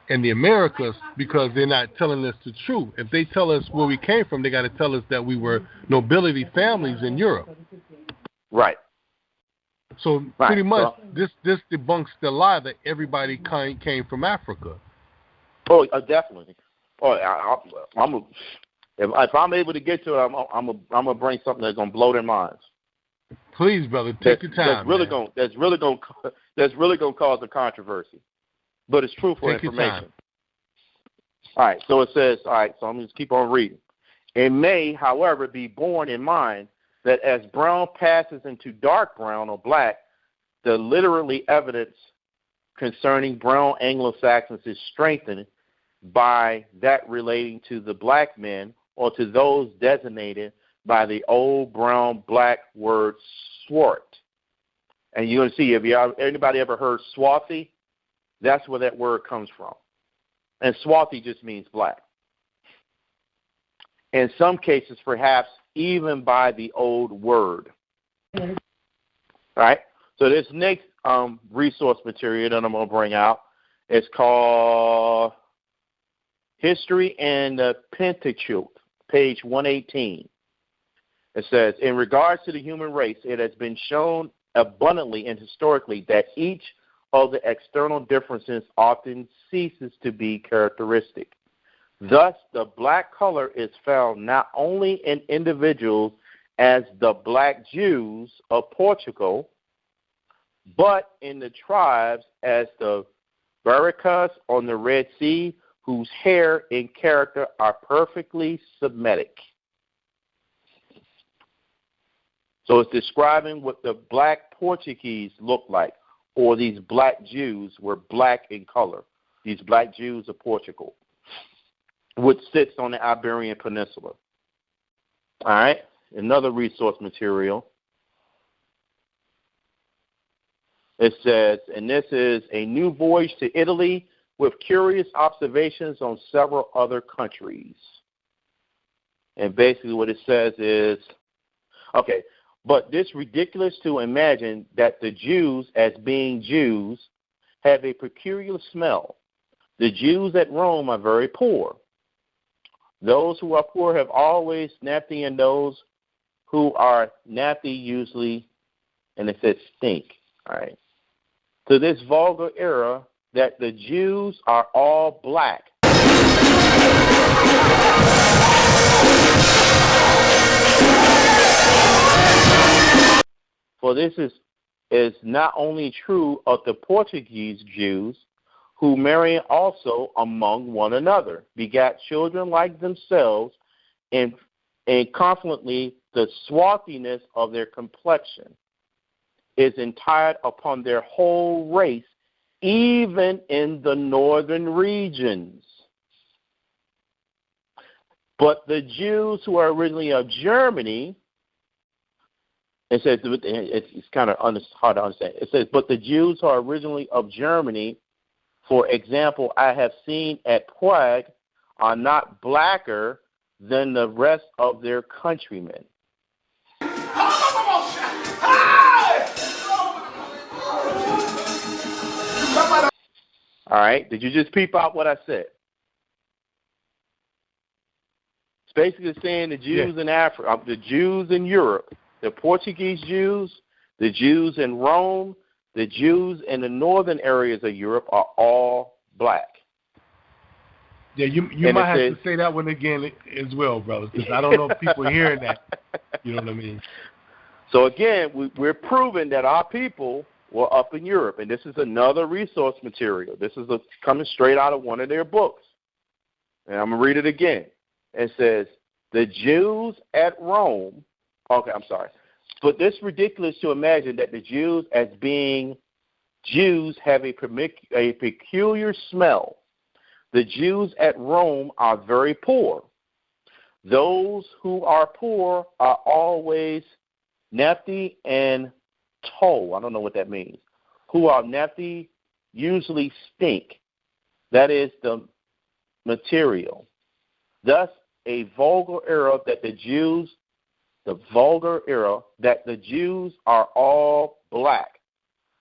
in the Americas because they're not telling us the truth. If they tell us where we came from, they got to tell us that we were nobility families in Europe. Right. So pretty much this debunks the lie that everybody came from Africa. Oh, definitely. Oh, if I'm able to get to it, I'm gonna bring something that's gonna blow their minds. Please, brother, take your time. That's really gonna cause a controversy, but it's truthful information. All right, so it says. All right, so I'm gonna just keep on reading. It may, however, be borne in mind that as brown passes into dark brown or black, the literally evidence concerning brown Anglo-Saxons is strengthened by that relating to the black men or to those designated by the old brown black word swart. And you're going to see, anybody ever heard swarthy? That's where that word comes from. And swarthy just means black. In some cases, perhaps even by the old word. All right? So this next resource material that I'm going to bring out is called History and the Pentateuch, page 118. It says, in regards to the human race, it has been shown abundantly and historically that each of the external differences often ceases to be characteristic. Thus, the black color is found not only in individuals as the black Jews of Portugal, but in the tribes as the Baracas on the Red Sea, whose hair and character are perfectly Semitic. So it's describing what the black Portuguese look like, or these black Jews were black in color, these black Jews of Portugal, which sits on the Iberian Peninsula. All right, another resource material. It says, and this is a new voyage to Italy with curious observations on several other countries. And basically what it says is, okay, but it's ridiculous to imagine that the Jews, as being Jews, have a peculiar smell. The Jews at Rome are very poor. Those who are poor have always nappy, and those who are nappy usually, and it says stink. All right. To this vulgar era that the Jews are all black. For this is not only true of the Portuguese Jews, who marry also among one another, begat children like themselves, and consequently the swarthiness of their complexion is entire upon their whole race, even in the northern regions. But the Jews who are originally of Germany, it says, it's kind of hard to understand. It says, but the Jews who are originally of Germany, for example, I have seen at Prague, are not blacker than the rest of their countrymen. All right, did you just peep out what I said? It's basically saying the Jews in Africa, the Jews in Europe, the Portuguese Jews, the Jews in Rome, the Jews in the northern areas of Europe are all black. Yeah, you might have to say that one again as well, brother, because I don't know if people are hearing that. You know what I mean? So again, we're proving that our people were up in Europe, and this is another resource material. This is coming straight out of one of their books. And I'm going to read it again. It says, the Jews at Rome, okay, I'm sorry. But this is ridiculous to imagine that the Jews, as being Jews, have a peculiar smell. The Jews at Rome are very poor. Those who are poor are always nappy and tow. I don't know what that means. Who are nappy usually stink. That is the material. Thus, the vulgar error that the Jews are all black.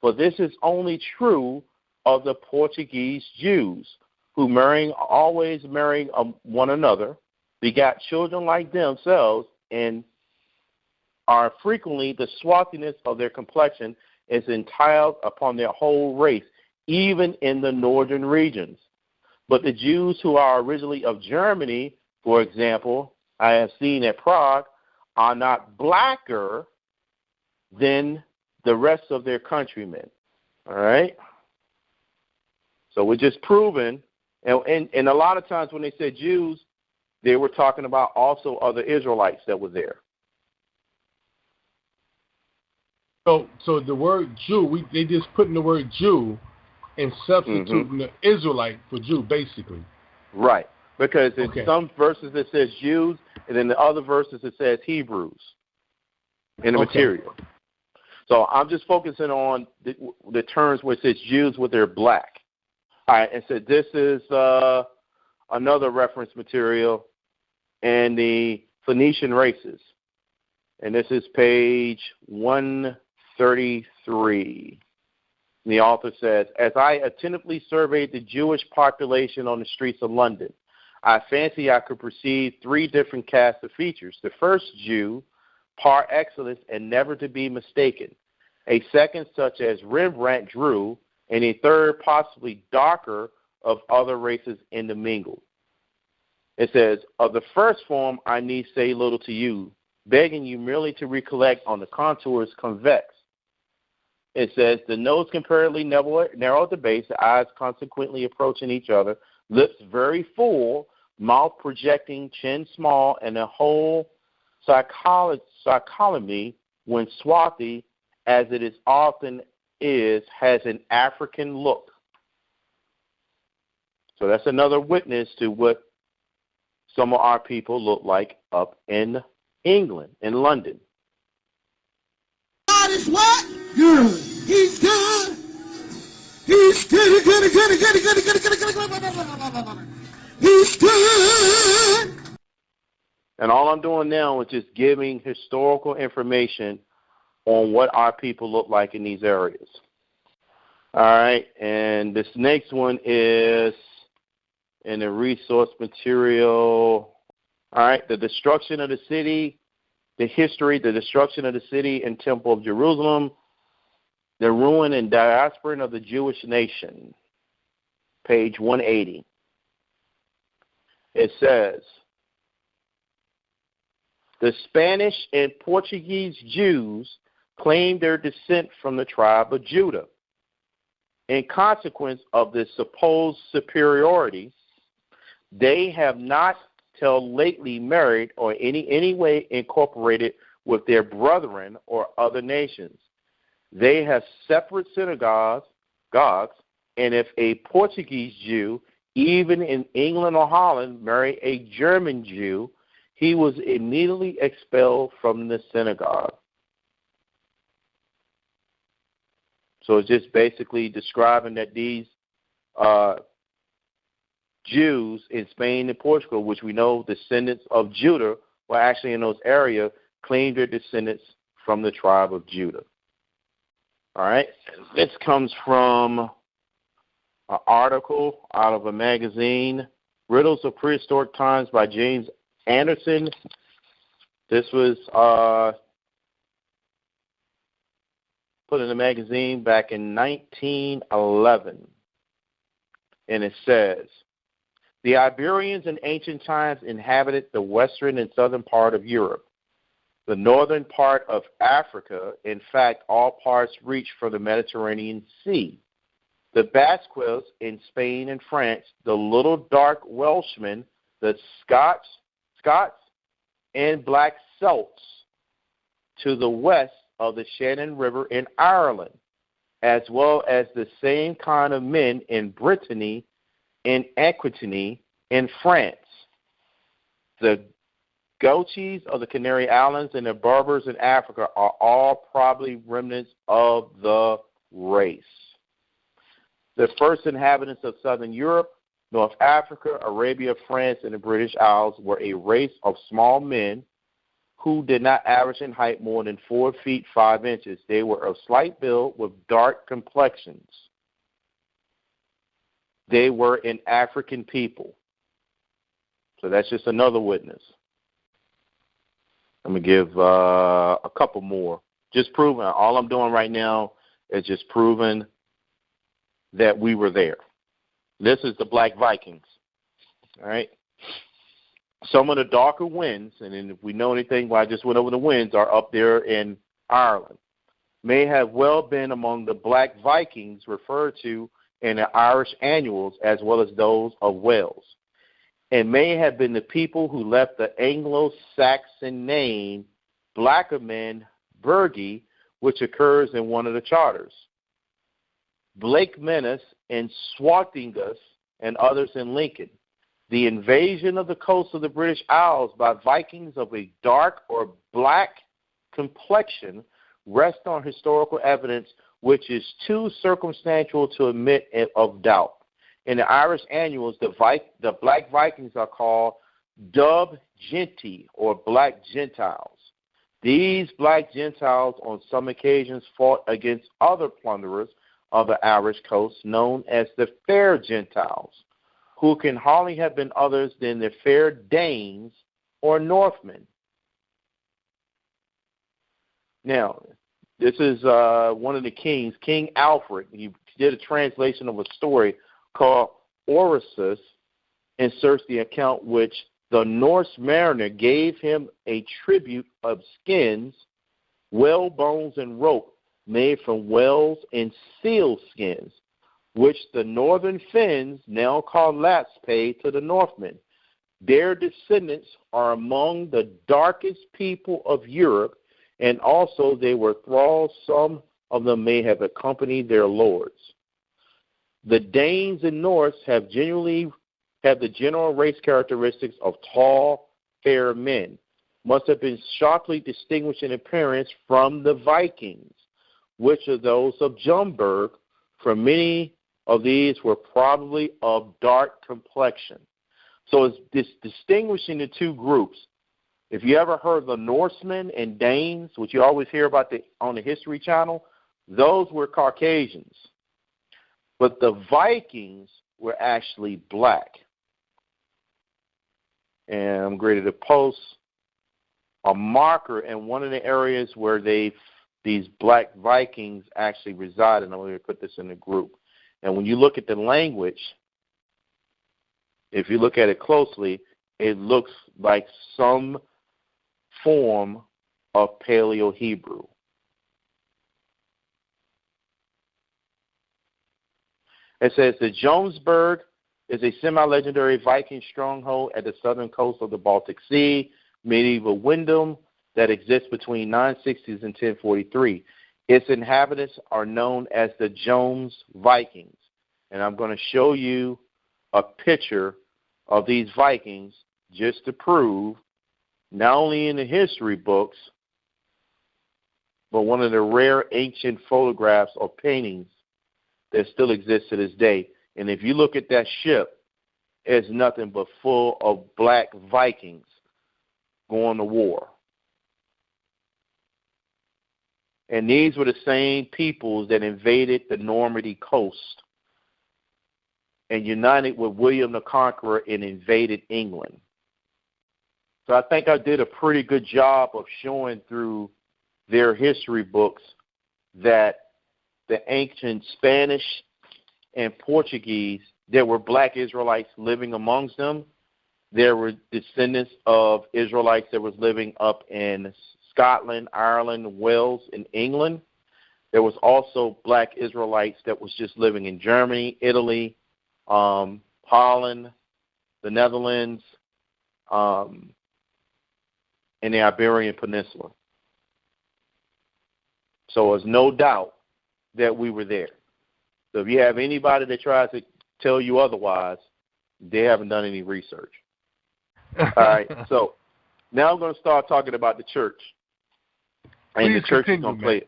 For this is only true of the Portuguese Jews, who always marrying one another, begot children like themselves, and are frequently the swarthiness of their complexion is entailed upon their whole race, even in the northern regions. But the Jews who are originally of Germany, for example, I have seen at Prague, are not blacker than the rest of their countrymen. All right? So we're just proving, and a lot of times when they said Jews, they were talking about also other Israelites that were there. So the word Jew, they just put in the word Jew and substituting the Israelite for Jew, basically. Right, because in some verses it says Jews, and in the other verses it says Hebrews in the material. So I'm just focusing on the terms where it says Jews with their black. All right, and so this is another reference material in the Phoenician races. And this is page 133. And the author says, as I attentively surveyed the Jewish population on the streets of London, I fancy I could perceive three different casts of features. The first Jew, par excellence and never to be mistaken. A second, such as Rembrandt drew, and a third, possibly darker, of other races intermingled. It says, of the first form, I need say little to you, begging you merely to recollect on the contours convex. It says, the nose comparatively narrow at the base, the eyes consequently approaching each other, lips very full, mouth projecting, chin small, and the whole psychology, when swarthy, as it is often is, has an African look. So that's another witness to what some of our people look like up in England, in London. God is what? Good. He's good. He's good. He's good. And all I'm doing now is just giving historical information on what our people look like in these areas. All right, and this next one is in the resource material. All right, the destruction of the city, the history, the destruction of the city and temple of Jerusalem, the ruin and diaspora of the Jewish nation, page 180. It says, the Spanish and Portuguese Jews claim their descent from the tribe of Judah. In consequence of this supposed superiority, they have not till lately married or any way incorporated with their brethren or other nations. They have separate synagogues, and if a Portuguese Jew, even in England or Holland, married a German Jew, he was immediately expelled from the synagogue. So it's just basically describing that these Jews in Spain and Portugal, which we know descendants of Judah were actually in those areas, claimed their descendants from the tribe of Judah. All right. This comes from an article out of a magazine, Riddles of Prehistoric Times by James Anderson. This was put in the magazine back in 1911. And it says, the Iberians in ancient times inhabited the western and southern part of Europe, the northern part of Africa. In fact, all parts reach from the Mediterranean Sea. The Basques in Spain and France, the little dark Welshmen, the Scots, and black Celts to the west of the Shannon River in Ireland, as well as the same kind of men in Brittany and Aquitaine in France. The Gauchos of the Canary Islands and the Berbers in Africa are all probably remnants of the race. The first inhabitants of southern Europe North Africa, Arabia, France, and the British Isles were a race of small men who did not average in height more than 4 feet 5 inches. They were of slight build with dark complexions. They were an African people. So that's just another witness. I'm going to give a couple more. Just proving, all I'm doing right now is just proving that we were there. This is the Black Vikings. All right. Some of the darker winds, and then if we know anything, well, I just went over the winds, are up there in Ireland, may have well been among the Black Vikings referred to in the Irish annuals as well as those of Wales, and may have been the people who left the Anglo-Saxon name Blackaman Burgi, which occurs in one of the charters. Blakemenus and Swartingus and others in Lincoln. The invasion of the coast of the British Isles by Vikings of a dark or black complexion rests on historical evidence which is too circumstantial to admit of doubt. In the Irish annuals, the Black Vikings are called Dub Genti, or Black Gentiles. These Black Gentiles on some occasions fought against other plunderers of the Irish coast known as the Fair Gentiles, who can hardly have been others than the Fair Danes or Northmen. Now, this is one of the kings, King Alfred. He did a translation of a story called Orosius, inserts the account which the Norse mariner gave him a tribute of skins, whale bones, and rope made from whales and seal skins, which the northern Finns, now called Lapps, paid to the Northmen. Their descendants are among the darkest people of Europe, and also they were thralls. Some of them may have accompanied their lords. The Danes and Norse have the general race characteristics of tall, fair men, must have been sharply distinguished in appearance from the Vikings, which are those of Jumberg, for many of these were probably of dark complexion. So it's distinguishing the two groups. If you ever heard the Norsemen and Danes, which you always hear about on the History Channel, those were Caucasians. But the Vikings were actually black. And I'm ready to post a marker in one of the areas where these Black Vikings actually resided. I'm going to put this in the group. And when you look at the language, if you look at it closely, it looks like some form of Paleo-Hebrew. It says that Jonesburg is a semi-legendary Viking stronghold at the southern coast of the Baltic Sea, medieval Wyndham that exists between 960s and 1043. Its inhabitants are known as the Jones Vikings. And I'm going to show you a picture of these Vikings just to prove, not only in the history books, but one of the rare ancient photographs or paintings that still exists to this day. And if you look at that ship, it's nothing but full of Black Vikings going to war. And these were the same peoples that invaded the Normandy coast and united with William the Conqueror and invaded England. So I think I did a pretty good job of showing through their history books that the ancient Spanish and Portuguese, there were Black Israelites living amongst them. There were descendants of Israelites that was living up in Scotland, Ireland, Wales, and England. There was also Black Israelites that was just living in Germany, Italy, Holland, the Netherlands, and the Iberian Peninsula. So there's no doubt that we were there. So if you have anybody that tries to tell you otherwise, they haven't done any research. All right, so now I'm going to start talking about the church. And Please the church is going to play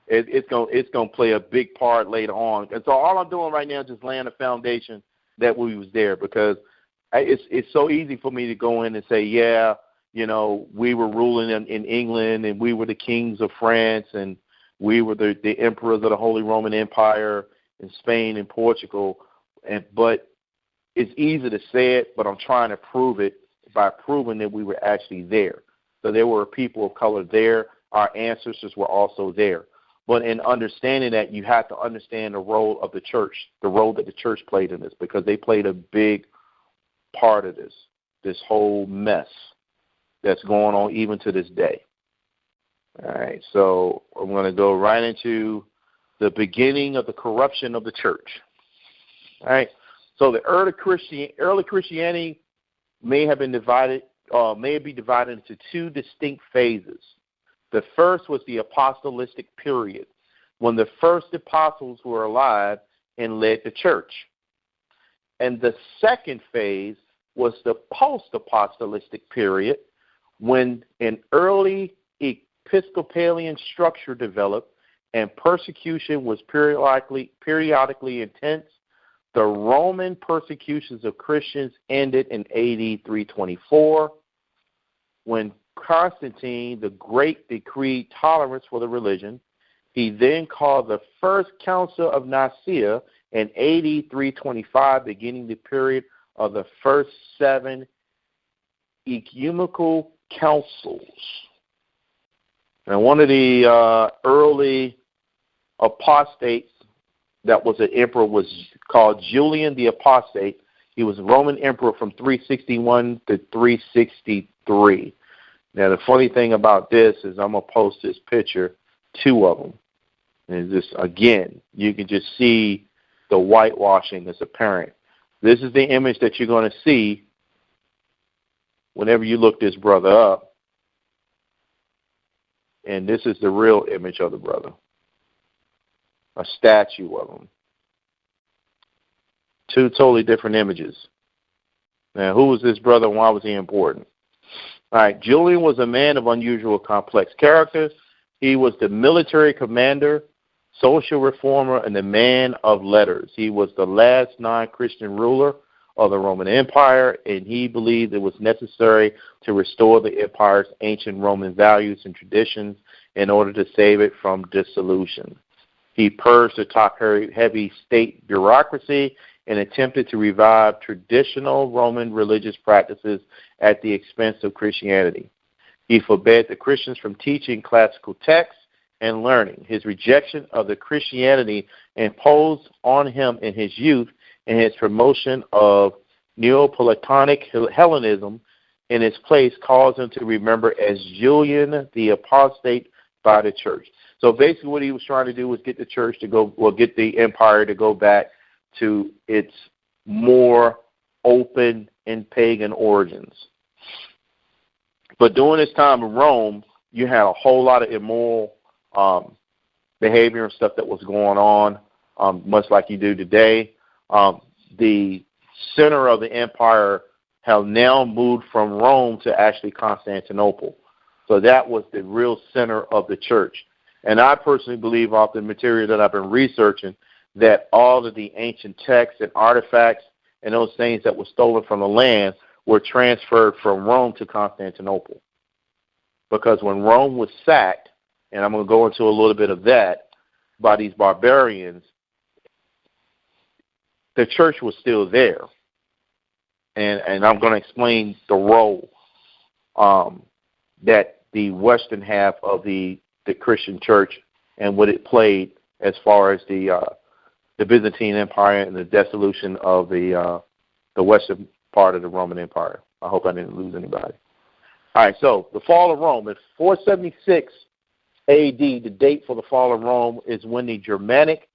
it's going to play a big part later on. And so all I'm doing right now is just laying a foundation that we was there, because it's so easy for me to go in and say, yeah, you know, we were ruling in England, and we were the kings of France, and we were the emperors of the Holy Roman Empire in Spain and Portugal. But it's easy to say it, but I'm trying to prove it by proving that we were actually there. So there were people of color there. Our ancestors were also there. But in understanding that, you have to understand the role of the church, the role that the church played in this, because they played a big part of this whole mess that's going on even to this day. All right, so I'm going to go right into the beginning of the corruption of the church. All right, so the early Christianity may be divided into two distinct phases. The first was the apostolistic period, when the first apostles were alive and led the church. And the second phase was the post-apostolic period, when an early Episcopalian structure developed and persecution was periodically intense. The Roman persecutions of Christians ended in AD 324, when Constantine the Great decreed tolerance for the religion. He then called the First Council of Nicaea in AD 325, beginning the period of the first 7 ecumenical councils. And one of the early apostates that was an emperor was called Julian the Apostate. He was a Roman emperor from 361 to 363. Now, the funny thing about this is I'm going to post this picture, 2 of them. And this, again, you can just see the whitewashing that's apparent. This is the image that you're going to see whenever you look this brother up. And this is the real image of the brother, a statue of him. 2 totally different images. Now, who was this brother and why was he important? All right, Julian was a man of unusual complex character. He was the military commander, social reformer, and the man of letters. He was the last non-Christian ruler of the Roman Empire, and he believed it was necessary to restore the empire's ancient Roman values and traditions in order to save it from dissolution. He purged the top-heavy state bureaucracy and attempted to revive traditional Roman religious practices at the expense of Christianity. He forbade the Christians from teaching classical texts and learning. His rejection of the Christianity imposed on him in his youth and his promotion of Neoplatonic Hellenism in its place caused him to remember as Julian the Apostate by the church. So basically what he was trying to do was get the church to go, well, get the empire to go back to its more open and pagan origins. But during this time in Rome, you had a whole lot of immoral behavior and stuff that was going on, much like you do today. The center of the empire have now moved from Rome to actually Constantinople. So that was the real center of the church. And I personally believe, off the material that I've been researching, that all of the ancient texts and artifacts and those things that were stolen from the land were transferred from Rome to Constantinople. Because when Rome was sacked, and I'm going to go into a little bit of that, by these barbarians, the church was still there. And I'm going to explain the role that the western half of the Christian church and what it played as far as the Byzantine Empire and the dissolution of the western part of the Roman Empire. I hope I didn't lose anybody. All right, so the fall of Rome. In 476 A.D., the date for the fall of Rome is when the Germanic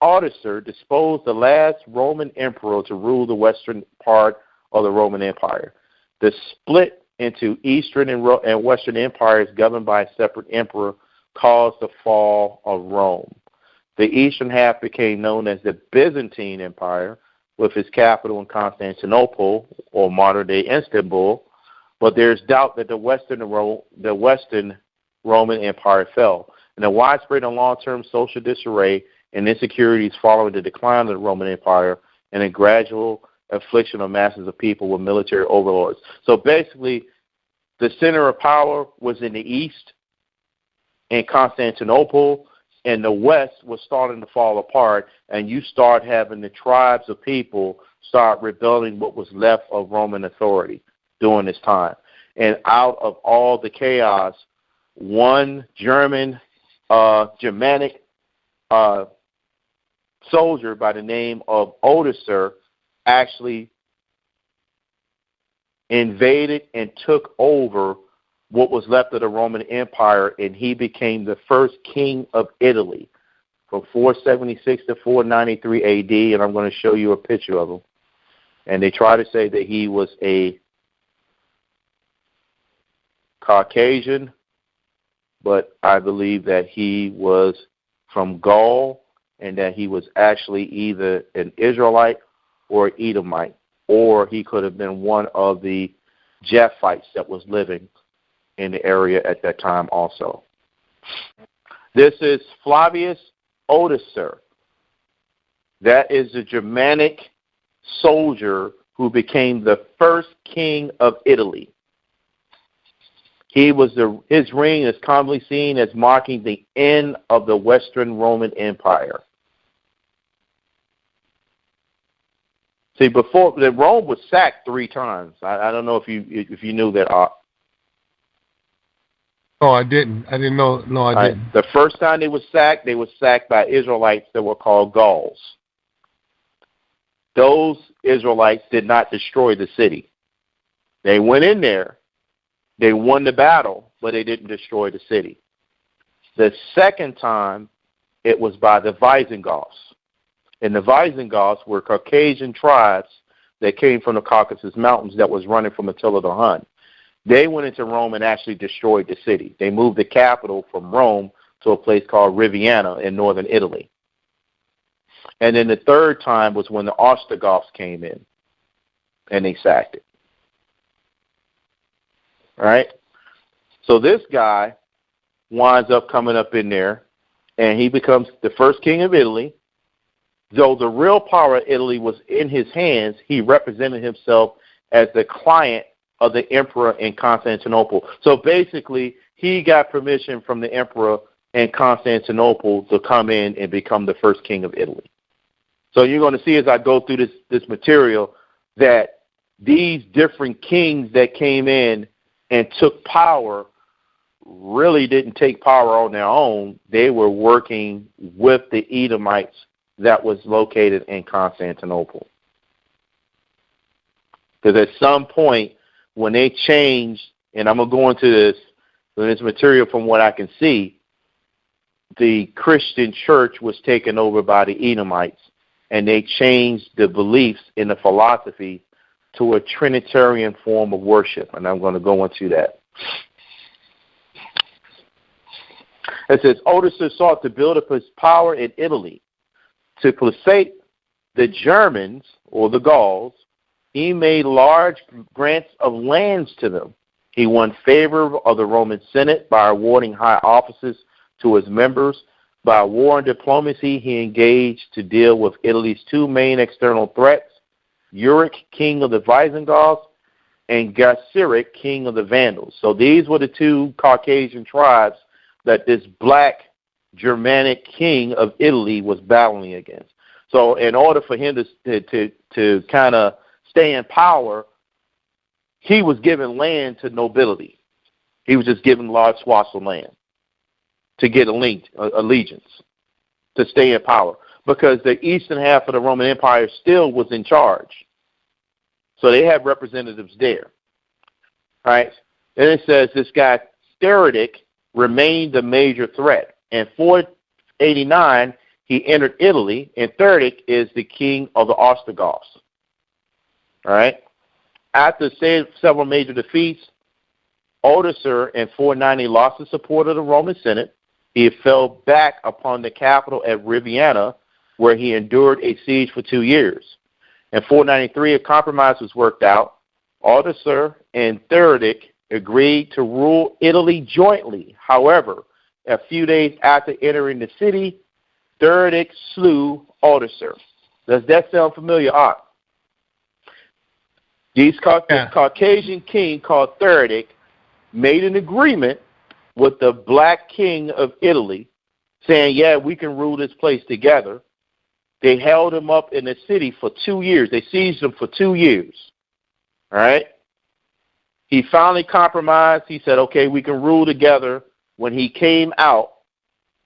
Articer disposed the last Roman emperor to rule the western part of the Roman Empire. The split into Eastern and Western empires governed by a separate emperor caused the fall of Rome. The eastern half became known as the Byzantine Empire, with its capital in Constantinople, or modern-day Istanbul, but there's doubt that the Western Roman Empire fell. In a widespread and long-term social disarray, and insecurities following the decline of the Roman Empire and a gradual affliction of masses of people with military overlords. So basically, the center of power was in the east, in Constantinople, and the west was starting to fall apart, and you start having the tribes of people start rebelling what was left of Roman authority during this time. And out of all the chaos, one Germanic soldier by the name of Odoacer actually invaded and took over what was left of the Roman Empire, and he became the first king of Italy from 476 to 493 AD, and I'm going to show you a picture of him. And they try to say that he was a Caucasian, but I believe that he was from Gaul and that he was actually either an Israelite or Edomite, or he could have been one of the Japhites that was living in the area at that time also. This is Flavius Odoacer. That is the Germanic soldier who became the first king of Italy. His reign is commonly seen as marking the end of the Western Roman Empire. See, before Rome was sacked 3 times. I don't know if you knew that. No, I didn't. I didn't know. No, I didn't. The first time they were sacked by Israelites that were called Gauls. Those Israelites did not destroy the city. They went in there. They won the battle, but they didn't destroy the city. The second time, it was by the Visigoths. And the Visigoths were Caucasian tribes that came from the Caucasus Mountains that was running from Attila the Hun. They went into Rome and actually destroyed the city. They moved the capital from Rome to a place called Riviana in northern Italy. And then the third time was when the Ostrogoths came in and they sacked it. All right? So this guy winds up coming up in there, and he becomes the first king of Italy. Though the real power of Italy was in his hands, he represented himself as the client of the emperor in Constantinople. So basically, he got permission from the emperor in Constantinople to come in and become the first king of Italy. So you're going to see as I go through this material that these different kings that came in and took power really didn't take power on their own. They were working with the Edomites that was located in Constantinople. Because at some point, when they changed, and I'm going to go into this material from what I can see, the Christian church was taken over by the Edomites, and they changed the beliefs in the philosophy to a Trinitarian form of worship, and I'm going to go into that. It says, Odoacer sought to build up his power in Italy. To placate the Germans, or the Gauls, he made large grants of lands to them. He won favor of the Roman Senate by awarding high offices to his members. By war and diplomacy, he engaged to deal with Italy's 2 main external threats, Euric, king of the Visigoths, and Gasseric, king of the Vandals. So these were the 2 Caucasian tribes that this black Germanic king of Italy was battling against. So in order for him to kind of stay in power, he was giving land to nobility. He was just giving large swaths of land to get allegiance, to stay in power, because the eastern half of the Roman Empire still was in charge. So they had representatives there. All right? And it says this guy, Theodoric, remained a major threat. In 489, he entered Italy, and Theodoric is the king of the Ostrogoths. All right? After several major defeats, Odoacer in 490 lost the support of the Roman Senate. He fell back upon the capital at Riviana, where he endured a siege for 2 years. In 493, a compromise was worked out. Odoacer and Theodoric agreed to rule Italy jointly. However, a few days after entering the city, Theridic slew Alderser. Does that sound familiar, Art? This Caucasian king called Theridic made an agreement with the black king of Italy, saying, yeah, we can rule this place together. They held him up in the city for 2 years. They sieged him for 2 years. All right? He finally compromised. He said, okay, we can rule together. When he came out,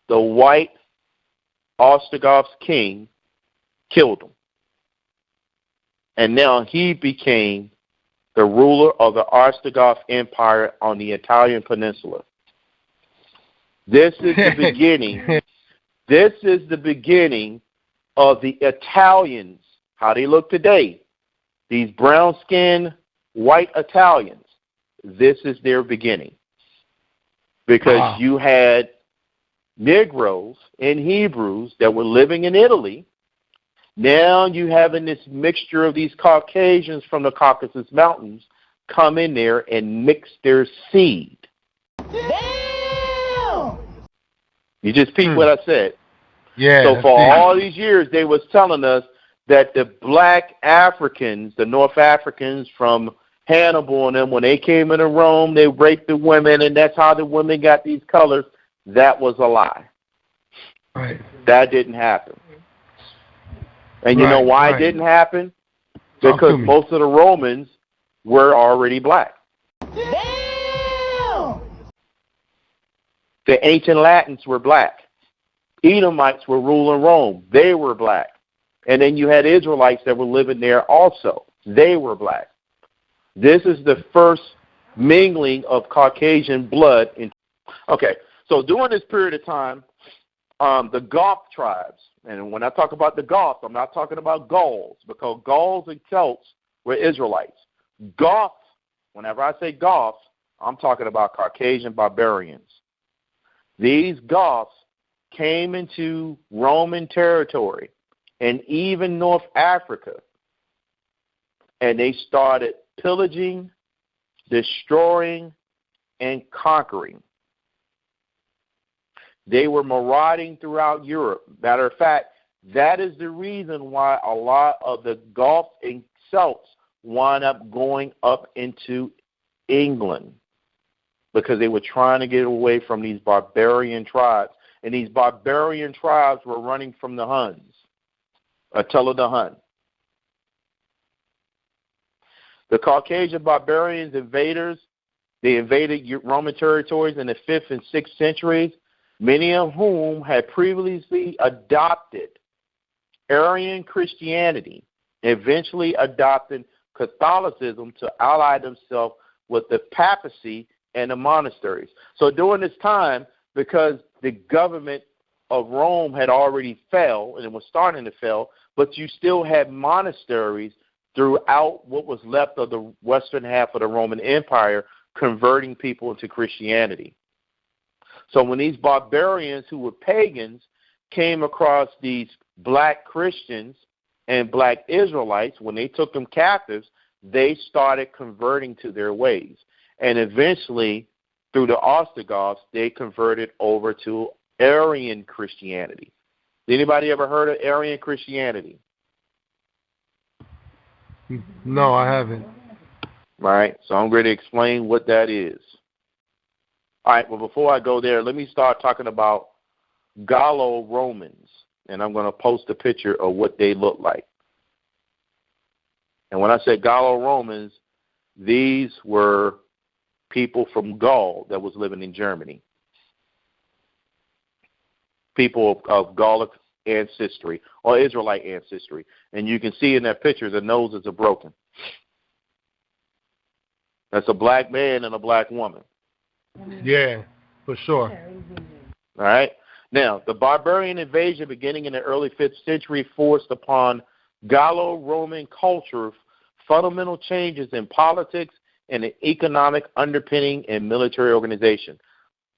the white Ostrogoths king killed him. And now he became the ruler of the Ostrogoth Empire on the Italian peninsula. This is the beginning. This is the beginning of the Italians, how they look today. These brown-skinned white Italians. This is their beginning. Because you had Negroes and Hebrews that were living in Italy. Now you having this mixture of these Caucasians from the Caucasus Mountains come in there and mix their seed. Damn! You just peeped what I said. Yeah. So for all these years, they was telling us that the black Africans, the North Africans from Hannibal and them, when they came into Rome, they raped the women, and that's how the women got these colors. That was a lie. Right. That didn't happen. And you know why it didn't happen? Because most of the Romans were already black. Damn! The ancient Latins were black. Edomites were ruling Rome. They were black. And then you had Israelites that were living there also. They were black. This is the first mingling of Caucasian blood. Okay, so during this period of time, the Goth tribes, and when I talk about the Goths, I'm not talking about Gauls, because Gauls and Celts were Israelites. Goths, whenever I say Goths, I'm talking about Caucasian barbarians. These Goths came into Roman territory and even North Africa, and they started pillaging, destroying, and conquering. They were marauding throughout Europe. Matter of fact, that is the reason why a lot of the Goths and Celts wound up going up into England, because they were trying to get away from these barbarian tribes. And these barbarian tribes were running from the Huns, Attila the Hun. The Caucasian barbarians, invaders, they invaded Roman territories in the 5th and 6th centuries, many of whom had previously adopted Arian Christianity, eventually adopting Catholicism to ally themselves with the papacy and the monasteries. So during this time, because the government of Rome had already fell, and it was starting to fail, but you still had monasteries throughout what was left of the western half of the Roman Empire, converting people into Christianity. So when these barbarians who were pagans came across these black Christians and black Israelites, when they took them captives, they started converting to their ways. And eventually, through the Ostrogoths, they converted over to Arian Christianity. Anybody ever heard of Arian Christianity? No, I haven't. All right, so I'm going to explain what that is. All right, well, before I go there, let me start talking about Gallo-Romans, and I'm going to post a picture of what they look like. And when I say Gallo-Romans, these were people from Gaul that was living in Germany, people of Gallic ancestry or Israelite ancestry. And you can see in that picture the noses are broken. That's a black man and a black woman. Yeah, for sure. All right. Now, the barbarian invasion beginning in the early 5th century forced upon Gallo-Roman culture fundamental changes in politics and the economic underpinning and military organization.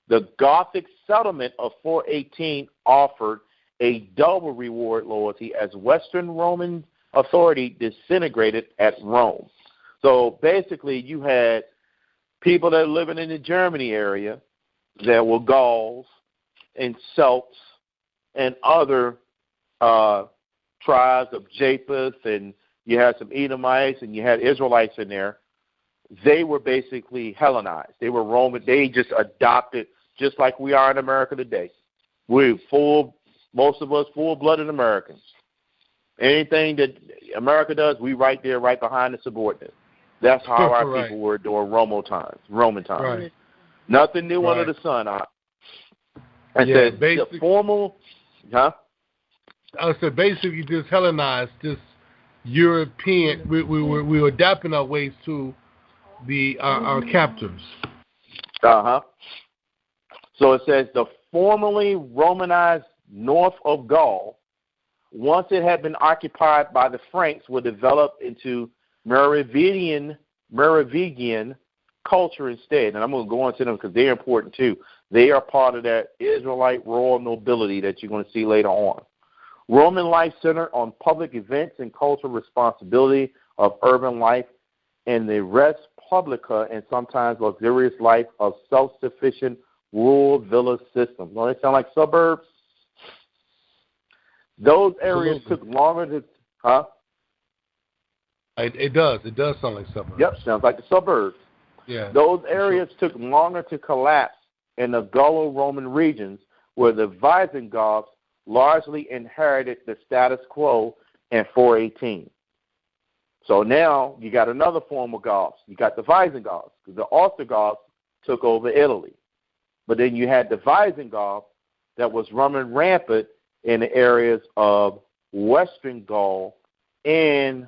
The Gothic settlement of 418 offered a double reward loyalty as Western Roman authority disintegrated at Rome. So basically you had people that were living in the Germany area that were Gauls and Celts and other tribes of Japheth, and you had some Edomites, and you had Israelites in there. They were basically Hellenized. They were Roman. They just adopted, just like we are in America today. Most of us full-blooded Americans. Anything that America does, we right there, right behind the subordinate. That's how our right. people were during Roman times. Right. Nothing new under the sun. And yeah, the formal, I said basically just Hellenized, just European. We were adapting our ways to our captors. So it says the formerly Romanized north of Gaul, once it had been occupied by the Franks, would develop into Merovingian culture instead. And I'm going to go into them because they're important too. They are part of that Israelite royal nobility that you're going to see later on. Roman life centered on public events and cultural responsibility of urban life, and the res publica and sometimes luxurious life of self-sufficient rural villa systems. Don't they sound like suburbs? Those areas took longer to, It does. It does sound like suburbs. Yep, sounds like the suburbs. Yeah. Those areas took longer to collapse in the Gallo-Roman regions, where the Visigoths largely inherited the status quo in 418. So now you got another form of Goths. You got the Visigoths. The Ostrogoths took over Italy. But then you had the Visigoths that was running rampant in the areas of Western Gaul and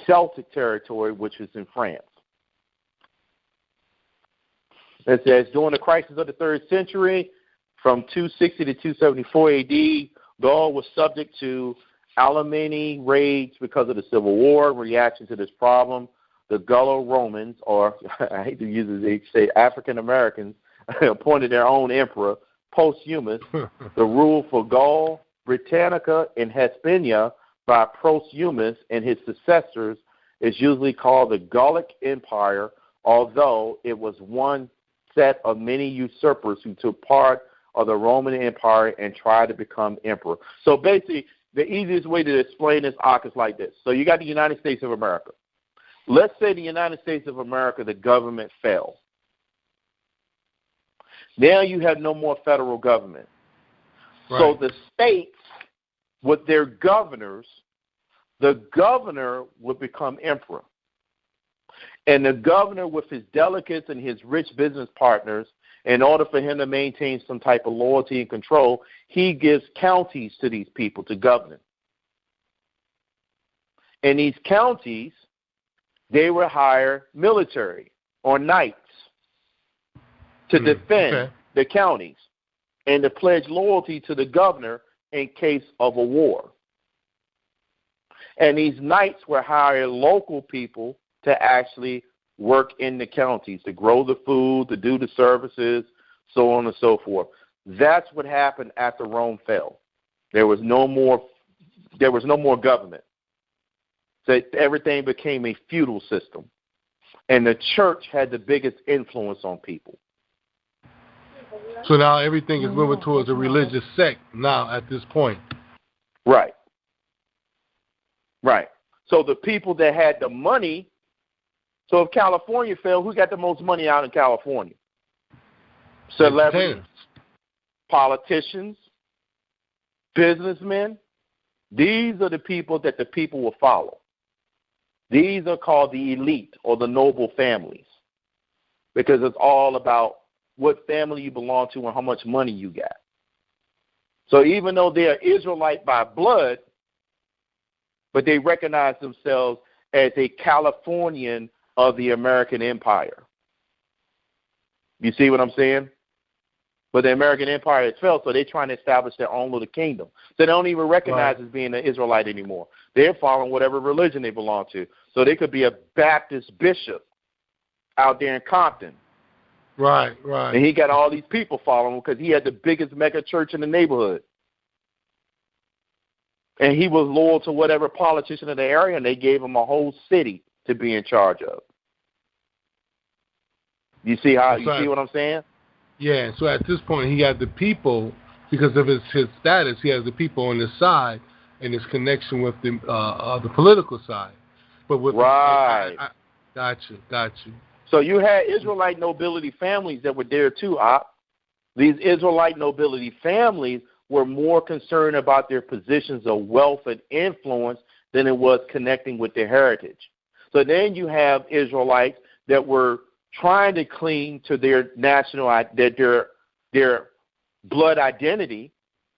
Celtic territory, which is in France. It says, during the crisis of the 3rd century, from 260 to 274 A.D., Gaul was subject to Alemanni raids because of the Civil War. In reaction to this problem, the Gallo-Romans, or I hate to use it, they say African Americans, appointed their own emperor, Posthumus. The rule for Gaul, Britannica, and Hispania by Posthumus and his successors is usually called the Gallic Empire, although it was one set of many usurpers who took part of the Roman Empire and tried to become emperor. So basically, the easiest way to explain this, is like this. So you got the United States of America. Let's say the United States of America, the government fell. Now you have no more federal government. Right. So the states, with their governors, the governor would become emperor. And the governor, with his delegates and his rich business partners, in order for him to maintain some type of loyalty and control, he gives counties to these people to govern. And these counties, they would hire military or knights to defend the counties and to pledge loyalty to the governor in case of a war. And these knights would hire local people to actually work in the counties, to grow the food, to do the services, so on and so forth. That's what happened after Rome fell. There was no more government. So everything became a feudal system. And the church had the biggest influence on people. So now everything is moving towards a religious sect now at this point. Right. Right. So the people that had the money, so if California fell, who got the most money out in California? Celebrities, politicians, businessmen. These are the people that the people will follow. These are called the elite or the noble families, because it's all about what family you belong to and how much money you got. So even though they are Israelite by blood, but they recognize themselves as a Californian of the American Empire. You see what I'm saying? But the American Empire has fell, so they're trying to establish their own little kingdom. So they don't even recognize as being an Israelite anymore. They're following whatever religion they belong to. So they could be a Baptist bishop out there in Compton. Right, right. And he got all these people following him because he had the biggest mega church in the neighborhood. And he was loyal to whatever politician in the area, and they gave him a whole city to be in charge of. You see how? You see what I'm saying? Yeah. So at this point, he had the people because of his status. He has the people on his side and his connection with the political side. But with right. Got you. So you had Israelite nobility families that were there too, Op. These Israelite nobility families were more concerned about their positions of wealth and influence than it was connecting with their heritage. So then you have Israelites that were trying to cling to their national, their blood identity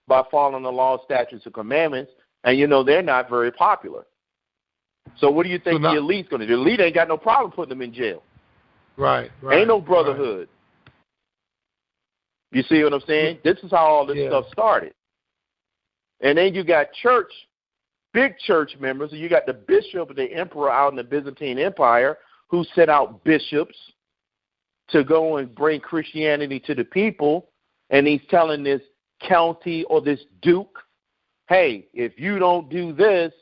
by following the law, statutes, and commandments, and they're not very popular. So what do you think the elite's going to do? The elite ain't got no problem putting them in jail. Right. Ain't no brotherhood. Right. You see what I'm saying? This is how all this stuff started. And then you got big church members, and you got the bishop of the emperor out in the Byzantine Empire who sent out bishops to go and bring Christianity to the people, and he's telling this county or this duke, hey, if you don't do this,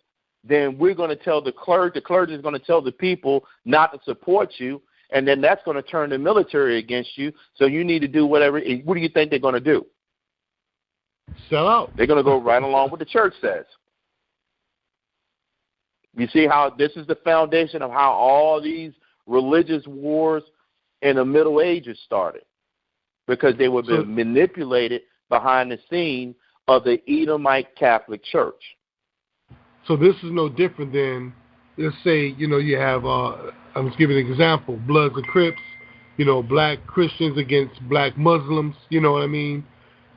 then we're going to tell the clergy is going to tell the people not to support you, and then that's going to turn the military against you, so you need to do whatever. What do you think they're going to do? Sell out. They're going to go right along with the church says. You see how this is the foundation of how all these religious wars in the Middle Ages started, because they were being manipulated behind the scene of the Edomite Catholic Church. So this is no different than, let's say, you have, I'm just giving an example, Bloods and Crips, black Christians against black Muslims, you know what I mean?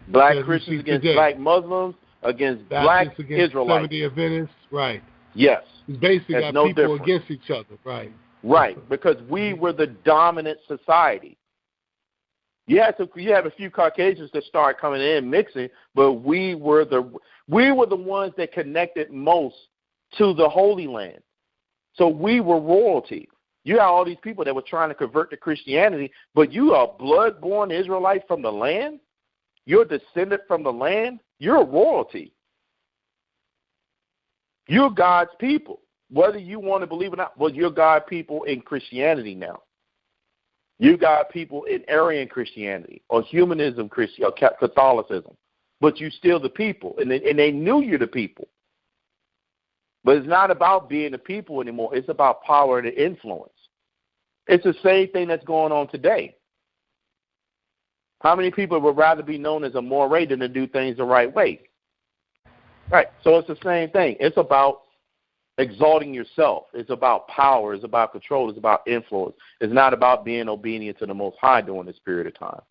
Black Christians against black Muslims, against black Israelites. Seventh-day Adventists, right. Yes. It's basically got people against each other, right. Right, because we were the dominant society. You have a few Caucasians that start coming in mixing, but we were the ones that connected most to the Holy Land. So we were royalty. You have all these people that were trying to convert to Christianity, but you are a blood-born Israelite from the land. You're a descendant from the land. You're royalty. You're God's people. Whether you want to believe it or not, well, you're God's people in Christianity now. You got people in Aryan Christianity or humanism, or Catholicism, but you still the people, and they knew you're the people. But it's not about being the people anymore. It's about power and influence. It's the same thing that's going on today. How many people would rather be known as a moray than to do things the right way? Right. So it's the same thing. It's about exalting yourself. It's about power. It's about control. It's about influence. It's not about being obedient to the Most High during this period of time.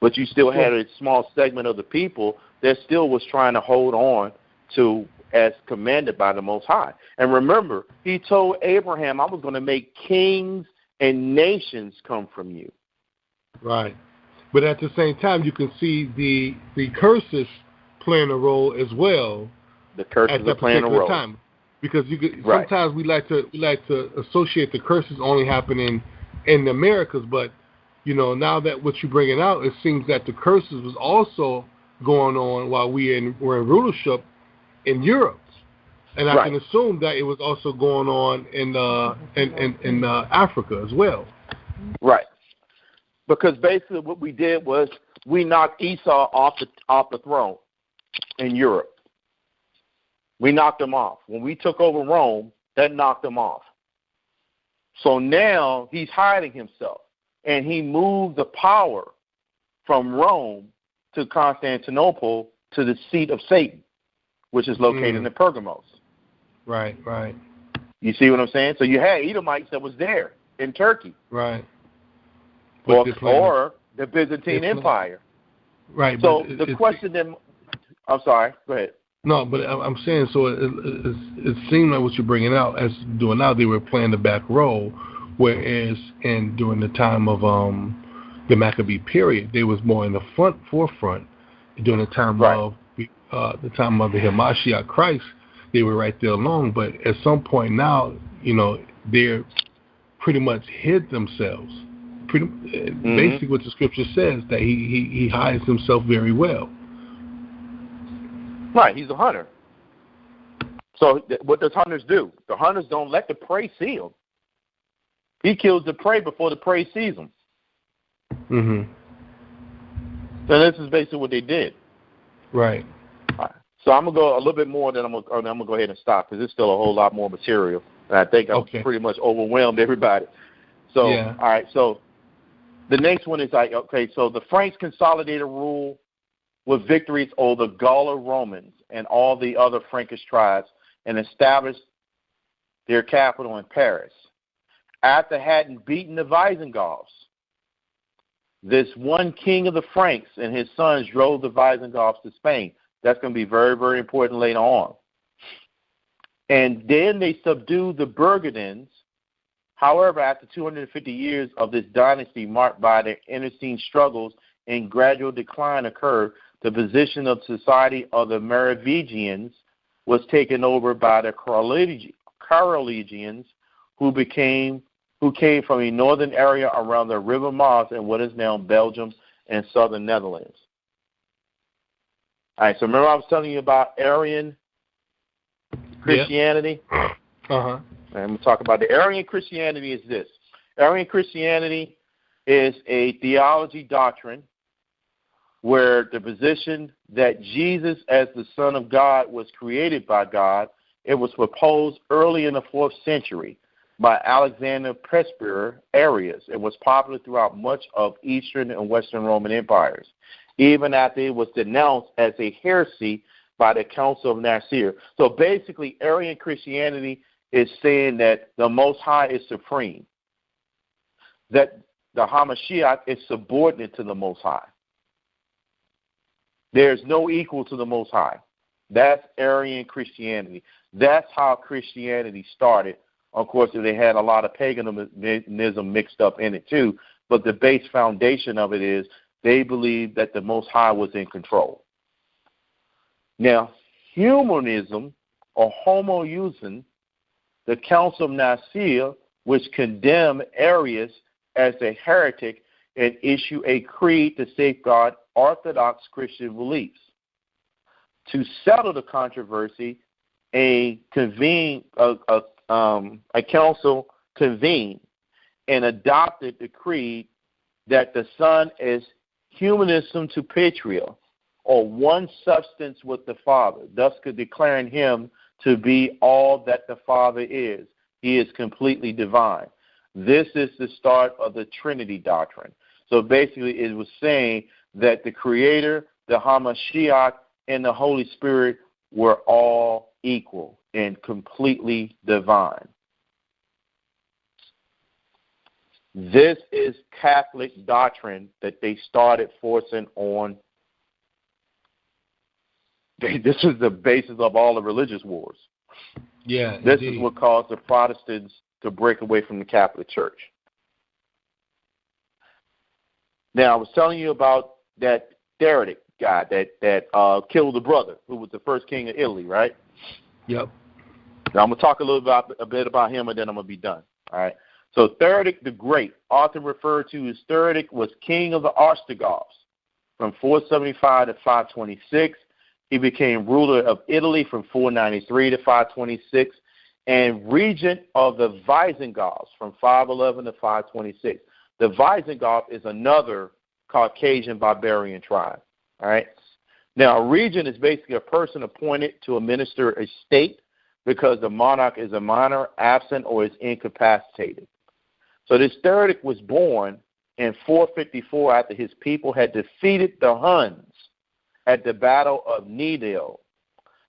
But you still had a small segment of the people that still was trying to hold on to as commanded by the Most High. And remember, he told Abraham, I was going to make kings and nations come from you. Right. But at the same time, you can see the curses playing a role as well. The curses are playing a role. Time. Because sometimes we like to associate the curses only happening in the Americas, but now that what you're bringing out, it seems that the curses was also going on while were in rulership in Europe, and I can assume that it was also going on in Africa as well. Right. Because basically what we did was we knocked Esau off the throne in Europe. We knocked him off. When we took over Rome, that knocked him off. So now he's hiding himself, and he moved the power from Rome to Constantinople to the seat of Satan, which is located in Pergamos. Right. You see what I'm saying? So you had Edomites that was there in Turkey. Right. Or the Byzantine Empire. Right. So the question then, I'm sorry, go ahead. No, but I'm saying, so it seemed like what you're bringing out, as doing now, they were playing the back role, whereas during the time of the Maccabee period, they was more in the forefront. During the time of the Hamashiach Christ, they were right there along. But at some point now, they're pretty much hid themselves. Basically, what the scripture says, that he hides himself very well. Right, he's a hunter. So what does hunters do? The hunters don't let the prey see them. He kills the prey before the prey sees him. Mm-hmm. So this is basically what they did. Right. All right. So I'm gonna go a little bit more, then I'm gonna go ahead and stop because there's still a whole lot more material, and I think I've pretty much overwhelmed everybody. So all right. So the next one is so the Franks consolidated rule with victories over the Gallo-Romans and all the other Frankish tribes and established their capital in Paris. After having beaten the Visigoths, this one king of the Franks and his sons drove the Visigoths to Spain. That's going to be very, very important later on. And then they subdued the Burgundians. However, after 250 years of this dynasty marked by their intestine struggles and gradual decline occurred, the position of society of the Merovingians was taken over by the Carolingians, who came from a northern area around the River Maas in what is now Belgium and southern Netherlands. All right, so remember I was telling you about Arian Christianity? Yep. Uh-huh. I'm going to talk about the Arian Christianity is this. Arian Christianity is a theology doctrine where the position that Jesus as the Son of God was created by God, it was proposed early in the 4th century by Alexander Presbyter Arius. It was popular throughout much of Eastern and Western Roman empires, even after it was denounced as a heresy by the Council of Nicaea. So basically, Arian Christianity is saying that the Most High is supreme, that the Hamashiach is subordinate to the Most High. There's no equal to the Most High. That's Arian Christianity. That's how Christianity started. Of course, they had a lot of paganism mixed up in it too, but the base foundation of it is they believed that the Most High was in control. Now, humanism or homoousion, the Council of Nicaea, which condemned Arius as a heretic and issued a creed to safeguard Orthodox Christian beliefs. To settle the controversy, a council convened and adopted the creed that the Son is humanism to patria, or one substance with the Father, thus declaring him to be all that the Father is. He is completely divine. This is the start of the Trinity doctrine. So basically it was saying that the Creator, the Hamashiach, and the Holy Spirit were all equal and completely divine. This is Catholic doctrine that they started forcing on. This is the basis of all the religious wars. Yeah, this indeed. is what caused the Protestants to break away from the Catholic Church. Now, I was telling you about that Theoretic guy that killed the brother, who was the first king of Italy, right? Yep. Now, I'm going to talk a bit about him, and then I'm going to be done. All right. So Theoretic the Great, often referred to as Theoretic, was king of the Ostrogoths from 475 to 526. He became ruler of Italy from 493 to 526 and regent of the Visigoths from 511 to 526. The Visigoth is another Caucasian barbarian tribe. All right. Now, a regent is basically a person appointed to administer a state because the monarch is a minor, absent, or is incapacitated. So this Theoretic was born in 454 after his people had defeated the Huns at the Battle of Nidal.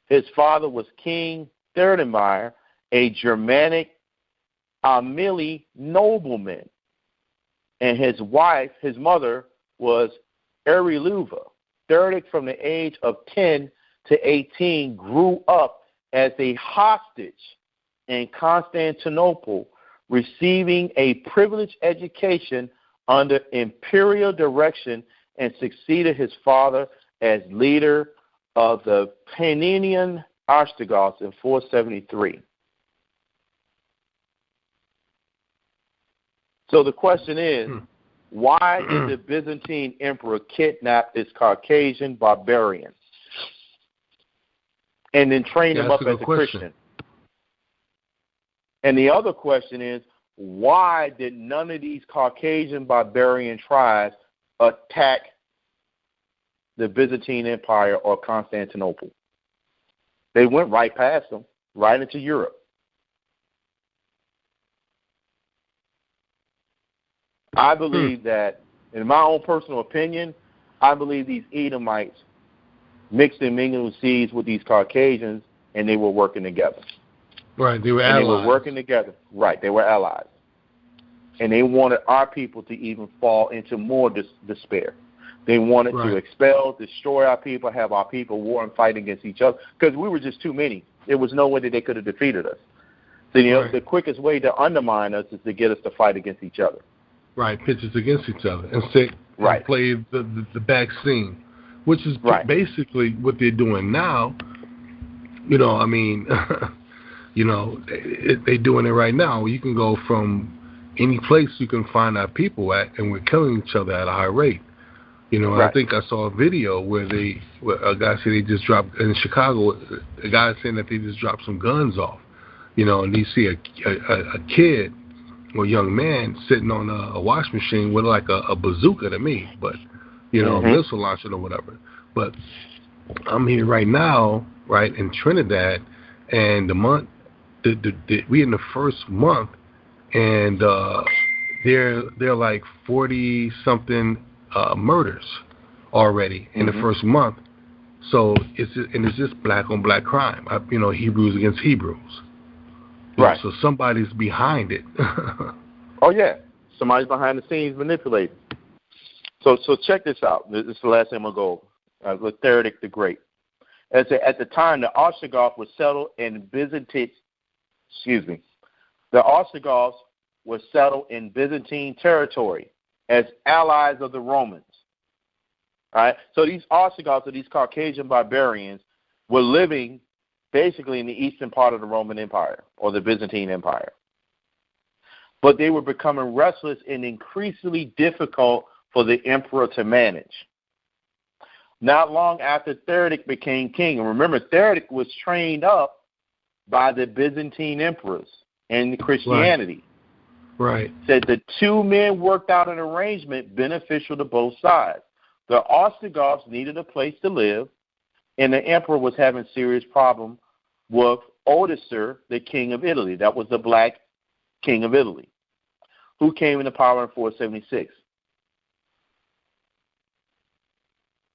His father was King Theodemir, a Germanic Amili nobleman, and his mother, was Eriluva. Theoretic, from the age of 10 to 18, grew up as a hostage in Constantinople, receiving a privileged education under imperial direction, and succeeded his father as leader of the Pannonian Ostrogoths in 473. So the question is, why did the Byzantine emperor kidnap this Caucasian barbarian and then train him up as a Christian? And the other question is, why did none of these Caucasian barbarian tribes attack the Byzantine Empire or Constantinople. They went right past them, right into Europe. I believe that, in my own personal opinion, I believe these Edomites mixed and mingled seeds with these Caucasians, and they were working together. Right, they were allies. They were working together. Right, they were allies. And they wanted our people to even fall into more despair. They wanted to expel, destroy our people, have our people war and fight against each other, because we were just too many. There was no way that they could have defeated us. So, the quickest way to undermine us is to get us to fight against each other. Right, pitches against each other and sit and play the back scene, which is basically what they're doing now. They're doing it right now. You can go from any place you can find our people at, and we're killing each other at a high rate. I think I saw a video where a guy said they just dropped, in Chicago, a guy saying that they just dropped some guns off, and you see a kid or a young man sitting on a wash machine with like a bazooka to me, but, a missile launcher or whatever. But I'm here right now, right, in Trinidad, and we in the first month, and they're like 40-something murders already in the first month. So it's just black on black crime. Hebrews against Hebrews. Right. So somebody's behind it. Oh yeah, somebody's behind the scenes manipulating. So check this out. This is the last thing I'm gonna go over. With Theodotic the Great. At the time, the Ostrogoths were settled in Byzantine. The Ostrogoths were settled in Byzantine territory as allies of the Romans. All right. So these Ostrogoths, or these Caucasian barbarians, were living basically in the eastern part of the Roman Empire or the Byzantine Empire. But they were becoming restless and increasingly difficult for the emperor to manage. Not long after Theodotic became king, and remember, Theodotic was trained up by the Byzantine emperors and Christianity. Right. Said the two men worked out an arrangement beneficial to both sides. The Ostrogoths needed a place to live, and the emperor was having serious problem with Odoacer, the king of Italy. That was the black king of Italy, who came into power in 476.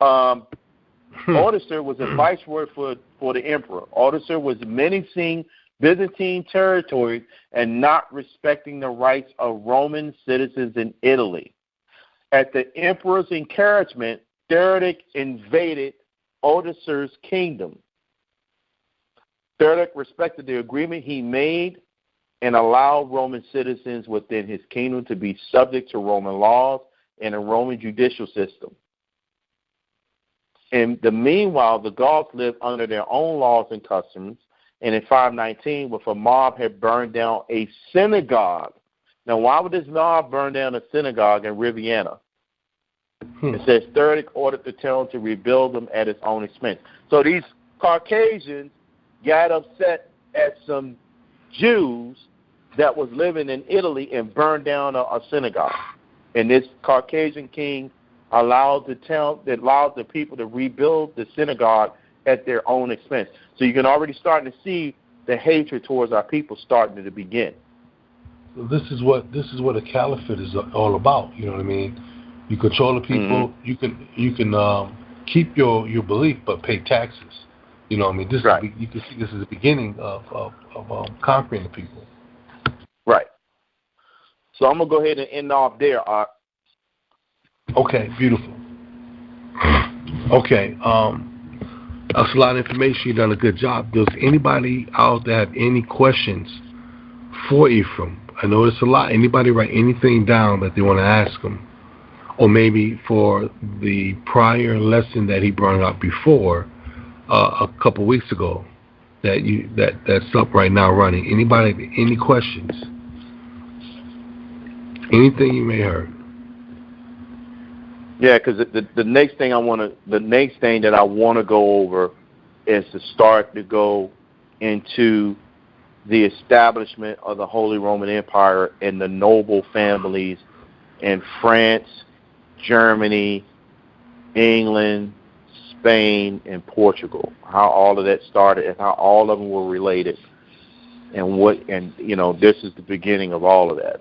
Odoacer was a viceroy for the emperor. Odoacer was menacing Byzantine territory and not respecting the rights of Roman citizens in Italy. At the emperor's encouragement, Theodotic invaded Odoacer's kingdom. Theodotic respected the agreement he made and allowed Roman citizens within his kingdom to be subject to Roman laws and a Roman judicial system. In the meanwhile, the Goths lived under their own laws and customs, and in 519, with a mob had burned down a synagogue. Now, why would this mob burn down a synagogue in Riviera? It says Theodotic ordered the town to rebuild them at its own expense. So these Caucasians got upset at some Jews that was living in Italy and burned down a synagogue. And this Caucasian king allowed the people to rebuild the synagogue at their own expense. So you can already start to see the hatred towards our people starting to begin. So this is what a caliphate is all about. You know what I mean? You control the people. You can keep your belief, but pay taxes. You know what I mean? This you can see this is the beginning of conquering the people. Right. So I'm gonna go ahead and end off there, Art. Okay, beautiful. Okay, that's a lot of information. You've done a good job. Does anybody out there have any questions for Ephraim? I know it's a lot. Anybody write anything down that they want to ask him? Or maybe for the prior lesson that he brought up before, a couple weeks ago, that's up right now running. Anybody have any questions? Anything you may have heard? Yeah, because the next thing that I want to go over is to start to go into the establishment of the Holy Roman Empire and the noble families in France, Germany, England, Spain, and Portugal. How all of that started and how all of them were related, and this is the beginning of all of that.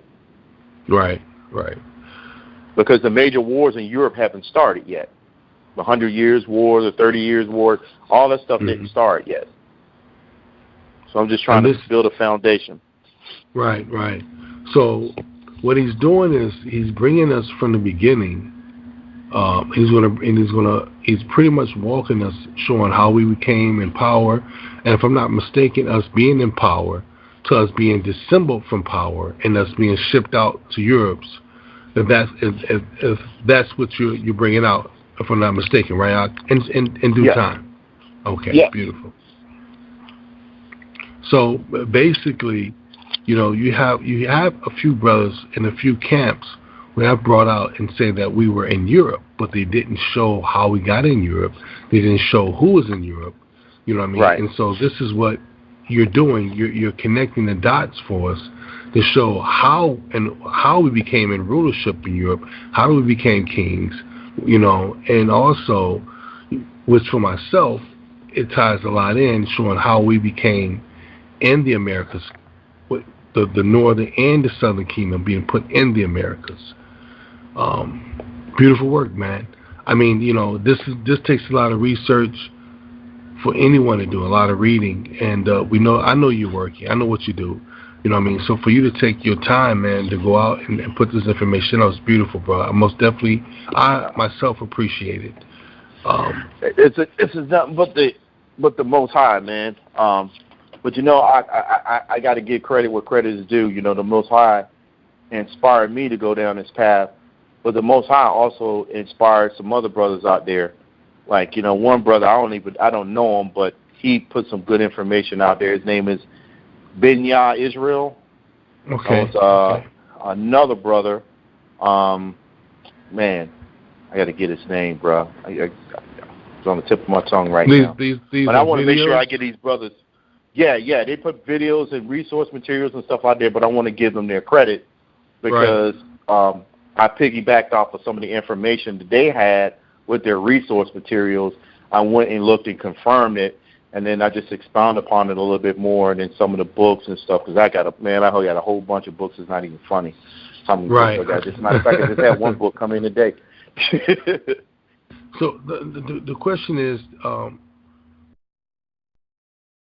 Right. Because the major wars in Europe haven't started yet. The 100 Years' War, the 30 Years' War, all that stuff didn't start yet. So I'm just trying to build a foundation. Right. So what he's doing is he's bringing us from the beginning. He's pretty much walking us, showing how we became in power, and if I'm not mistaken, us being in power to us being dissembled from power and us being shipped out to Europe. If that's what you're bringing out, if I'm not mistaken, right? In due time. Okay, yeah. Beautiful. So basically, you have a few brothers in a few camps who have brought out and say that we were in Europe, but they didn't show how we got in Europe. They didn't show who was in Europe. You know what I mean? Right. And so this is what you're doing. You're connecting the dots for us to show how we became in rulership in Europe, how we became kings, and also, which for myself, it ties a lot in, showing how we became in the Americas, with the northern and the southern kingdom being put in the Americas. Beautiful work, man. I mean, this takes a lot of research for anyone to do, a lot of reading, and I know you're working. I know what you do. You know what I mean? So for you to take your time, man, to go out and put this information out is beautiful, bro. I myself appreciate it. It's nothing but the Most High, man. But I got to give credit where credit is due. The Most High inspired me to go down this path, but the Most High also inspired some other brothers out there. Like one brother I don't know him, but he put some good information out there. His name is Binya Israel. Okay. So another brother. Man, I got to get his name, bro. It's on the tip of my tongue right now. But I want to make sure I get these brothers. Yeah, they put videos and resource materials and stuff out there, but I want to give them their credit because I piggybacked off of some of the information that they had with their resource materials. I went and looked and confirmed it, and then I just expound upon it a little bit more, and then some of the books and stuff, because I got a whole bunch of books. It's not even funny how many books I got. As a matter of fact, I just had one book come in today. So the question is,